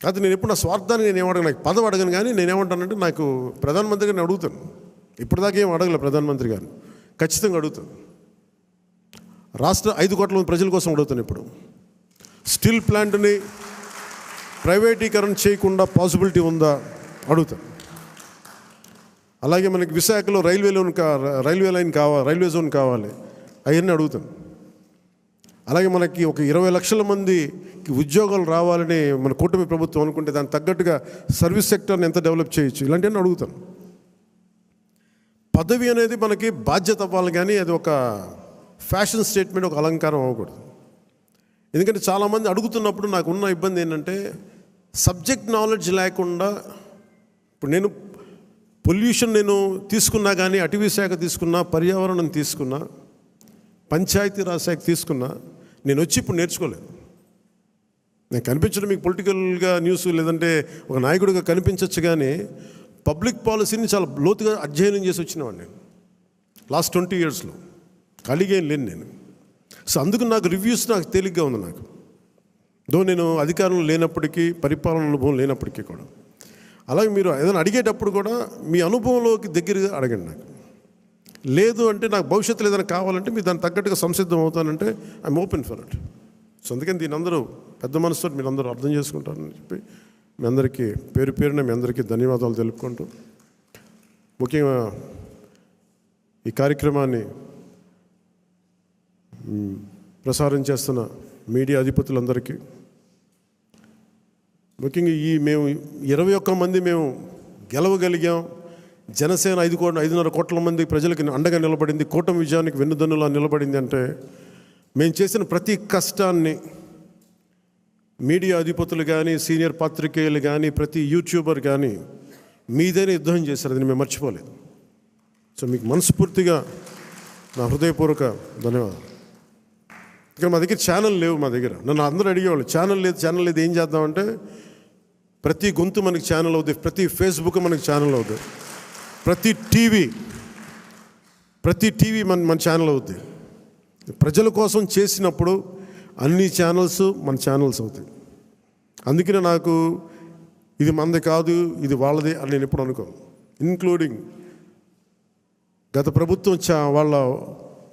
కాదు నేను ఎప్పుడు నా స్వార్థాన్ని నేను ఏమడగను, నాకు పదవి అడగను. కానీ నేనేమంటానంటే నాకు ప్రధానమంత్రి గారిని అడుగుతాను. ఇప్పటిదాకా ఏం అడగలే ప్రధానమంత్రి గారిని, ఖచ్చితంగా అడుగుతాను. రాష్ట్ర 5 కోట్ల మంది ప్రజల కోసం అడుగుతాను. ఇప్పుడు స్టీల్ ప్లాంట్ని ప్రైవేటీకరణ చేయకుండా పాసిబిలిటీ ఉందా అడుగుతాను. అలాగే మనకి విశాఖలో రైల్వే లైన్ కావాలి, రైల్వే జోన్ కావాలి, అవన్నీ అడుగుతాను. అలాగే మనకి ఒక 20 లక్షల మందికి ఉద్యోగాలు రావాలని మన కూటమి ప్రభుత్వం అనుకుంటే దానికి తగ్గట్టుగా సర్వీస్ సెక్టర్ని ఎంత డెవలప్ చేయొచ్చు, ఇలాంటివన్నీ అడుగుతాను. పదవి అనేది మనకి బాధ్యత అవ్వాలి, కానీ అది ఒక ఫ్యాషన్ స్టేట్మెంట్, ఒక అలంకారం అవ్వకూడదు. ఎందుకంటే చాలామంది అడుగుతున్నప్పుడు నాకు ఉన్న ఇబ్బంది ఏంటంటే సబ్జెక్ట్ నాలెడ్జ్ లేకుండా. ఇప్పుడు నేను పొల్యూషన్ నేను తీసుకున్నా, కానీ అటవీ శాఖ తీసుకున్నా, పర్యావరణం తీసుకున్నా, పంచాయతీరాజ్ శాఖ తీసుకున్నా, నేను వచ్చి ఇప్పుడు నేర్చుకోలేదు. నేను కనిపించడం మీకు పొలిటికల్గా న్యూస్ లేదంటే ఒక నాయకుడిగా కనిపించవచ్చు, కానీ పబ్లిక్ పాలసీని చాలా లోతుగా అధ్యయనం చేసి వచ్చినవాడిని నేను లాస్ట్ 20 ఇయర్స్లో. ఖాళీగా ఏం లేను నేను. సో అందుకు నాకు రివ్యూస్ నాకు తేలిగ్గా ఉంది. నేను అధికారంలో లేనప్పటికీ, పరిపాలన అనుభవం లేనప్పటికీ కూడా. అలాగే మీరు ఏదైనా అడిగేటప్పుడు కూడా మీ అనుభవంలోకి దగ్గరగా అడగండి. నాకు లేదు అంటే నాకు భవిష్యత్తులో ఏదైనా కావాలంటే మీరు దానికి తగ్గట్టుగా సంసిద్ధం అవుతానంటే I'm open for it. So అందుకని దీని అందరూ పెద్ద మనసుతో మీరు అందరూ అర్థం చేసుకుంటారని చెప్పి మీ అందరికీ పేరున మీ అందరికీ ధన్యవాదాలు తెలుపుకుంటూ, ముఖ్యంగా ఈ కార్యక్రమాన్ని ప్రసారం చేస్తున్న మీడియా అధిపతులందరికీ, ముఖ్యంగా మేము 21 మంది మేము గెలవగలిగాం. జనసేన 5.5 కోట్ల మంది ప్రజలకి అండగా నిలబడింది, కూటమి విజయానికి వెన్నుదన్నులా నిలబడింది. అంటే మేము చేసిన ప్రతి కష్టాన్ని మీడియా అధిపతులు కానీ, సీనియర్ పాత్రికేయులు కానీ, ప్రతి యూట్యూబర్ కానీ మీదైనా యుద్ధం చేశారు. అది మేము మర్చిపోలేదు. సో మీకు మనస్ఫూర్తిగా నా హృదయపూర్వక ధన్యవాదాలు. ఇక్కడ మా దగ్గర ఛానల్ లేవు. మా దగ్గర నన్ను అందరూ అడిగేవాళ్ళు, ఛానల్ లేదు ఏం చేద్దామంటే, ప్రతి గొంతు మనకి ఛానల్ అవుతుంది, ప్రతి ఫేస్బుక్ మనకి ఛానల్ అవుతుంది, ప్రతి టీవీ మన ఛానల్ అవుతుంది. ప్రజల కోసం చేసినప్పుడు అన్ని ఛానల్స్ మన ఛానల్స్ అవుతాయి. అందుకనే నాకు ఇది మనది కాదు, ఇది వాళ్ళది అని నేను ఎప్పుడు అనుకోను. ఇన్క్లూడింగ్ గత ప్రభుత్వం వాళ్ళ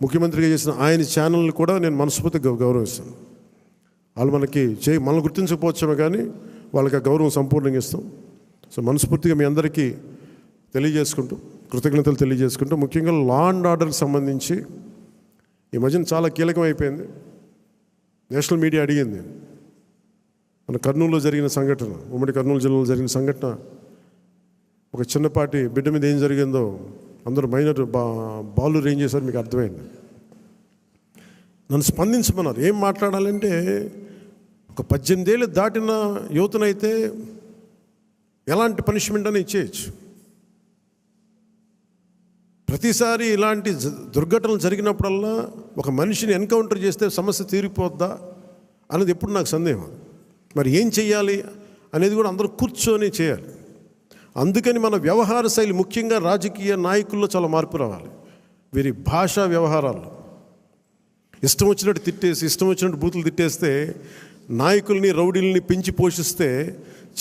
ముఖ్యమంత్రిగా చేసిన ఆయన ఛానల్ని కూడా నేను మనస్ఫూర్తిగా గౌరవిస్తాను. వాళ్ళు మనల్ని గుర్తించకపోవచ్చామే కానీ వాళ్ళకి ఆ గౌరవం సంపూర్ణంగా ఇస్తాం. సో మనస్ఫూర్తిగా మీ అందరికీ కృతజ్ఞతలు తెలియజేసుకుంటూ, ముఖ్యంగా లా అండ్ ఆర్డర్కి సంబంధించి ఈ మధ్యన చాలా కీలకం అయిపోయింది. నేషనల్ మీడియా అడిగింది, మన కర్నూలులో జరిగిన సంఘటన, ఉమ్మడి కర్నూలు జిల్లాలో జరిగిన సంఘటన, ఒక చిన్నపాటి బిడ్డ మీద ఏం జరిగిందో అందరూ మైనర్ బాలురు ఏం చేశారు మీకు అర్థమైంది. నన్ను స్పందించమన్నారు. ఏం మాట్లాడాలంటే, ఒక 18 ఏళ్ళు దాటిన యువతనైతే ఎలాంటి పనిష్మెంట్ అని ఇచ్చేయచ్చు. ప్రతిసారి ఇలాంటి దుర్ఘటనలు జరిగినప్పుడల్లా ఒక మనిషిని ఎన్కౌంటర్ చేస్తే సమస్య తీరిపోద్దా అనేది ఎప్పుడు నాకు సందేహం. మరి ఏం చెయ్యాలి అనేది కూడా అందరూ కూర్చొని చేయాలి. అందుకని మన వ్యవహార శైలి, ముఖ్యంగా రాజకీయ నాయకుల్లో చాలా మార్పు రావాలి. వీరి భాషా వ్యవహారాల్లో ఇష్టం వచ్చినట్టు తిట్టేసి, ఇష్టం వచ్చినట్టు బూతులు తిట్టేస్తే, నాయకుల్ని రౌడీల్ని పెంచి పోషిస్తే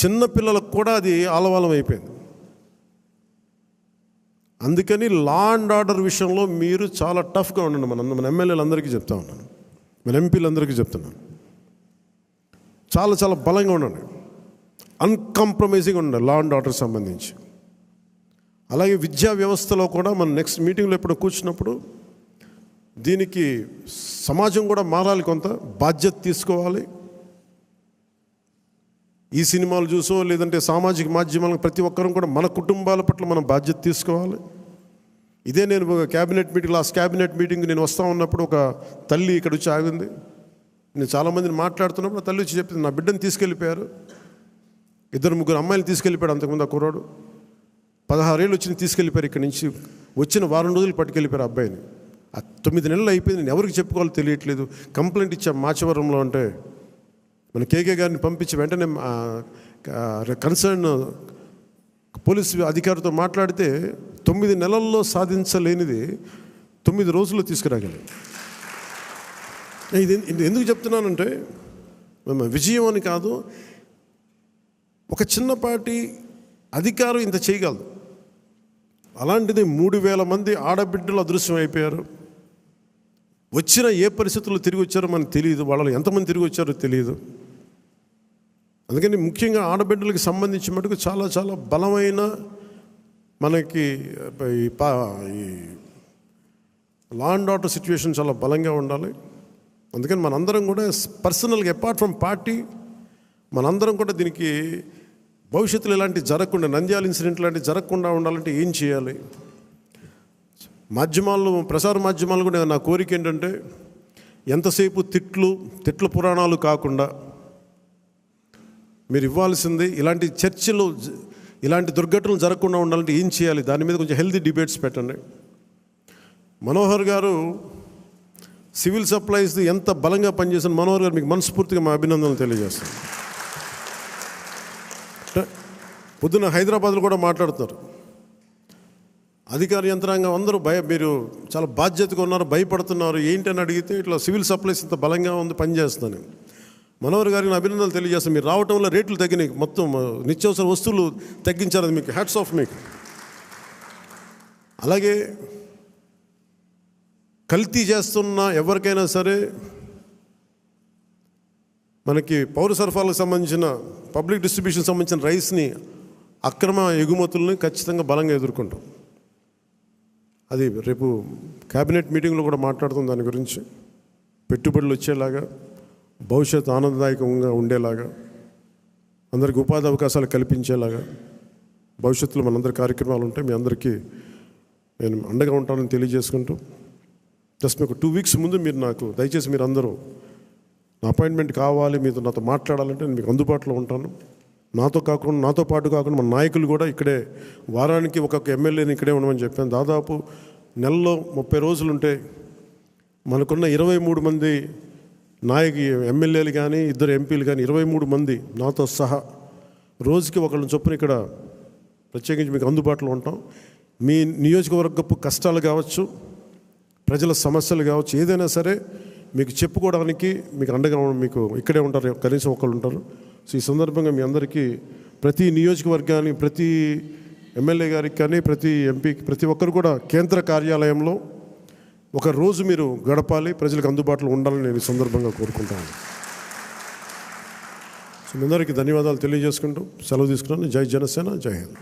చిన్నపిల్లలకు కూడా అది ఆలవాలం అయిపోయింది. అందుకని లా అండ్ ఆర్డర్ విషయంలో మీరు చాలా టఫ్గా ఉండండి. మన ఎమ్మెల్యేలందరికీ చెప్తా ఉన్నాను, మన ఎంపీలందరికీ చెప్తున్నాను, చాలా చాలా బలంగా ఉండండి, అన్కాంప్రమైజింగ్ ఉండండి లా అండ్ ఆర్డర్ సంబంధించి. అలాగే విద్యా వ్యవస్థలో కూడా మనం నెక్స్ట్ మీటింగ్లో ఎప్పుడు కూర్చున్నప్పుడు దీనికి సమాజం కూడా మారాలి, కొంత బాధ్యత తీసుకోవాలి. ఈ సినిమాలు చూసో లేదంటే సామాజిక మాధ్యమాలకు ప్రతి ఒక్కరం కూడా మన కుటుంబాల పట్ల మనం బాధ్యత తీసుకోవాలి. ఇదే నేను ఒక లాస్ట్ క్యాబినెట్ మీటింగ్ నేను వస్తూ ఉన్నప్పుడు ఒక తల్లి ఇక్కడ వచ్చి ఆగింది. నేను చాలామందిని మాట్లాడుతున్నప్పుడు ఆ తల్లి వచ్చి చెప్పింది, నా బిడ్డను తీసుకెళ్ళిపోయారు, 2-3 అమ్మాయిలు తీసుకెళ్ళిపోయాడు. అంతకుముందు ఆ కుర్రాడు 16 ఏళ్ళు వచ్చి తీసుకెళ్ళిపోయారు. ఇక్కడి నుంచి వచ్చిన 1 వారం రోజులు పట్టుకెళ్ళిపోయారు అబ్బాయిని. 9 నెలలు అయిపోయింది, నేను ఎవరికి చెప్పుకోవాలో తెలియట్లేదు. కంప్లైంట్ ఇచ్చాం మాచవరంలో. అంటే మన కేకే గారిని పంపించి వెంటనే కన్సర్న్ పోలీసు అధికారితో మాట్లాడితే 9 నెలల్లో సాధించలేనిది 9 రోజుల్లో తీసుకురాగలిగాం. ఇది ఎందుకు చెప్తున్నానంటే, విజయం అని కాదు, ఒక చిన్నపాటి అధికారం ఇంత చేయగలదు. అలాంటిది 3000 మంది ఆడబిడ్డలు అదృశ్యం అయిపోయారు. వచ్చిన ఏ పరిస్థితుల్లో తిరిగి వచ్చారో మనకు తెలియదు, వాళ్ళలో ఎంతమంది తిరిగి వచ్చారో తెలియదు. అందుకని ముఖ్యంగా ఆడబిడ్డలకు సంబంధించి మటుకు చాలా చాలా బలమైన మనకి ఈ లా అండ్ ఆర్డర్ సిచ్యువేషన్ చాలా బలంగా ఉండాలి. అందుకని మనందరం కూడా పర్సనల్గా, అపార్ట్ ఫ్రమ్ పార్టీ, మనందరం కూడా దీనికి భవిష్యత్తులో ఇలాంటివి జరగకుండా, నంద్యాల ఇన్సిడెంట్ లాంటివి జరగకుండా ఉండాలంటే ఏం చేయాలి? ప్రసార మాధ్యమాలు కూడా నా కోరిక ఏంటంటే, ఎంతసేపు తిట్లు పురాణాలు కాకుండా మీరు ఇవ్వాల్సింది ఇలాంటి చర్చలు, ఇలాంటి దుర్ఘటనలు జరగకుండా ఉండాలంటే ఏం చేయాలి, దాని మీద కొంచెం హెల్తీ డిబేట్స్ పెట్టండి. మనోహర్ గారు సివిల్ సప్లైస్ ఎంత బలంగా పనిచేసిన మనోహర్ గారు, మీకు మనస్ఫూర్తిగా మా అభినందనలు తెలియజేస్తాను. పొద్దున్న హైదరాబాద్లో కూడా మాట్లాడుతున్నారు, అధికార యంత్రాంగం అందరూ మీరు చాలా బాధ్యతగా ఉన్నారు, భయపడుతున్నారు ఏంటని అడిగితే, ఇట్లా సివిల్ సప్లైస్ ఇంత బలంగా ఉంది, పనిచేస్తున్నాను. మనోహర్ గారికి అభినందనలు తెలియజేస్తాను. మీరు రావటం వల్ల రేట్లు తగ్గినాయి, మొత్తం నిత్యావసర వస్తువులు తగ్గించారు, అది మీకు హ్యాట్స్ ఆఫ్ మీకు. అలాగే కల్తీ చేస్తున్న ఎవరికైనా సరే, మనకి పౌర సరఫరాలకు సంబంధించిన పబ్లిక్ డిస్ట్రిబ్యూషన్ సంబంధించిన రైస్ని, అక్రమ ఎగుమతుల్ని ఖచ్చితంగా బలంగా ఎదుర్కొంటాం. అది రేపు క్యాబినెట్ మీటింగ్లో కూడా మాట్లాడుతాం దాని గురించి. పెట్టుబడులు వచ్చేలాగా, భవిష్యత్తు ఆనందదాయకంగా ఉండేలాగా, అందరికీ ఉపాధి అవకాశాలు కల్పించేలాగా భవిష్యత్తులో మనందరి కార్యక్రమాలు ఉంటాయి. మీ అందరికీ నేను అండగా ఉంటానని తెలియజేసుకుంటూ, జస్ట్ మీకు 2 వీక్స్ ముందు మీరు నాకు దయచేసి మీరు అందరూ నా అపాయింట్మెంట్ కావాలి, మీతో నాతో మాట్లాడాలంటే నేను మీకు అందుబాటులో ఉంటాను. నాతో పాటు కాకుండా మన నాయకులు కూడా ఇక్కడే వారానికి ఒక్కొక్క ఎమ్మెల్యేని ఇక్కడే ఉండమని చెప్పాను. దాదాపు నెలలో 30 రోజులు ఉంటే మనకున్న 23 మంది ఎమ్మెల్యేలు కానీ 2 ఎంపీలు కానీ 23 మంది నాతో సహా రోజుకి ఒకళ్ళని చొప్పున ఇక్కడ ప్రత్యేకించి మీకు అందుబాటులో ఉంటాం. మీ నియోజకవర్గపు కష్టాలు కావచ్చు, ప్రజల సమస్యలు కావచ్చు, ఏదైనా సరే మీకు చెప్పుకోవడానికి మీకు అండగా మీకు ఇక్కడే ఉంటారు, కనీసం ఒకళ్ళు ఉంటారు. సో ఈ సందర్భంగా మీ అందరికీ ప్రతి నియోజకవర్గానికి, ప్రతి ఎమ్మెల్యే గారికి కానీ, ప్రతి ఎంపీకి, ప్రతి ఒక్కరు కూడా కేంద్ర కార్యాలయంలో ఒక రోజు మీరు గడపాలి, ప్రజలకు అందుబాటులో ఉండాలని నేను ఈ సందర్భంగా కోరుకుంటాను. సో మీ అందరికీ ధన్యవాదాలు తెలియజేసుకుంటూ సెలవు తీసుకున్నాను. జై జనసేన, జై హింద్.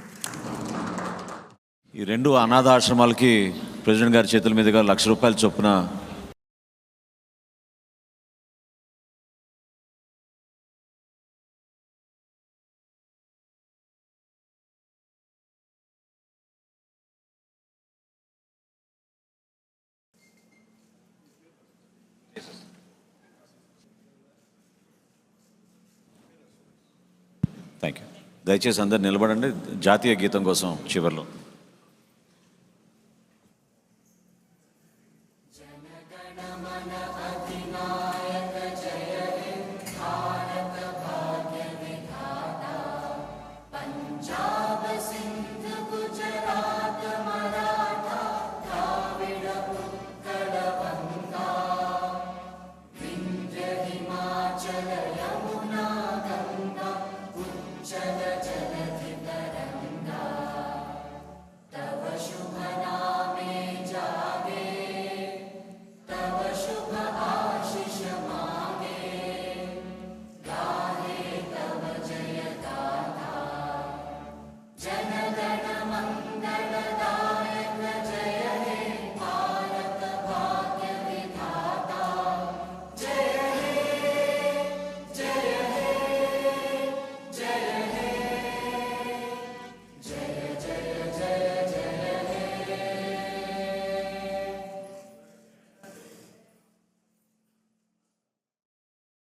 ఈ 2 అనాథ ఆశ్రమాలకి ప్రెసిడెంట్ గారి చేతుల మీదుగా ₹1,00,000 చొప్పున థ్యాంక్ యూ. దయచేసి అందరు నిలబడండి జాతీయ గీతం కోసం చివరిలో.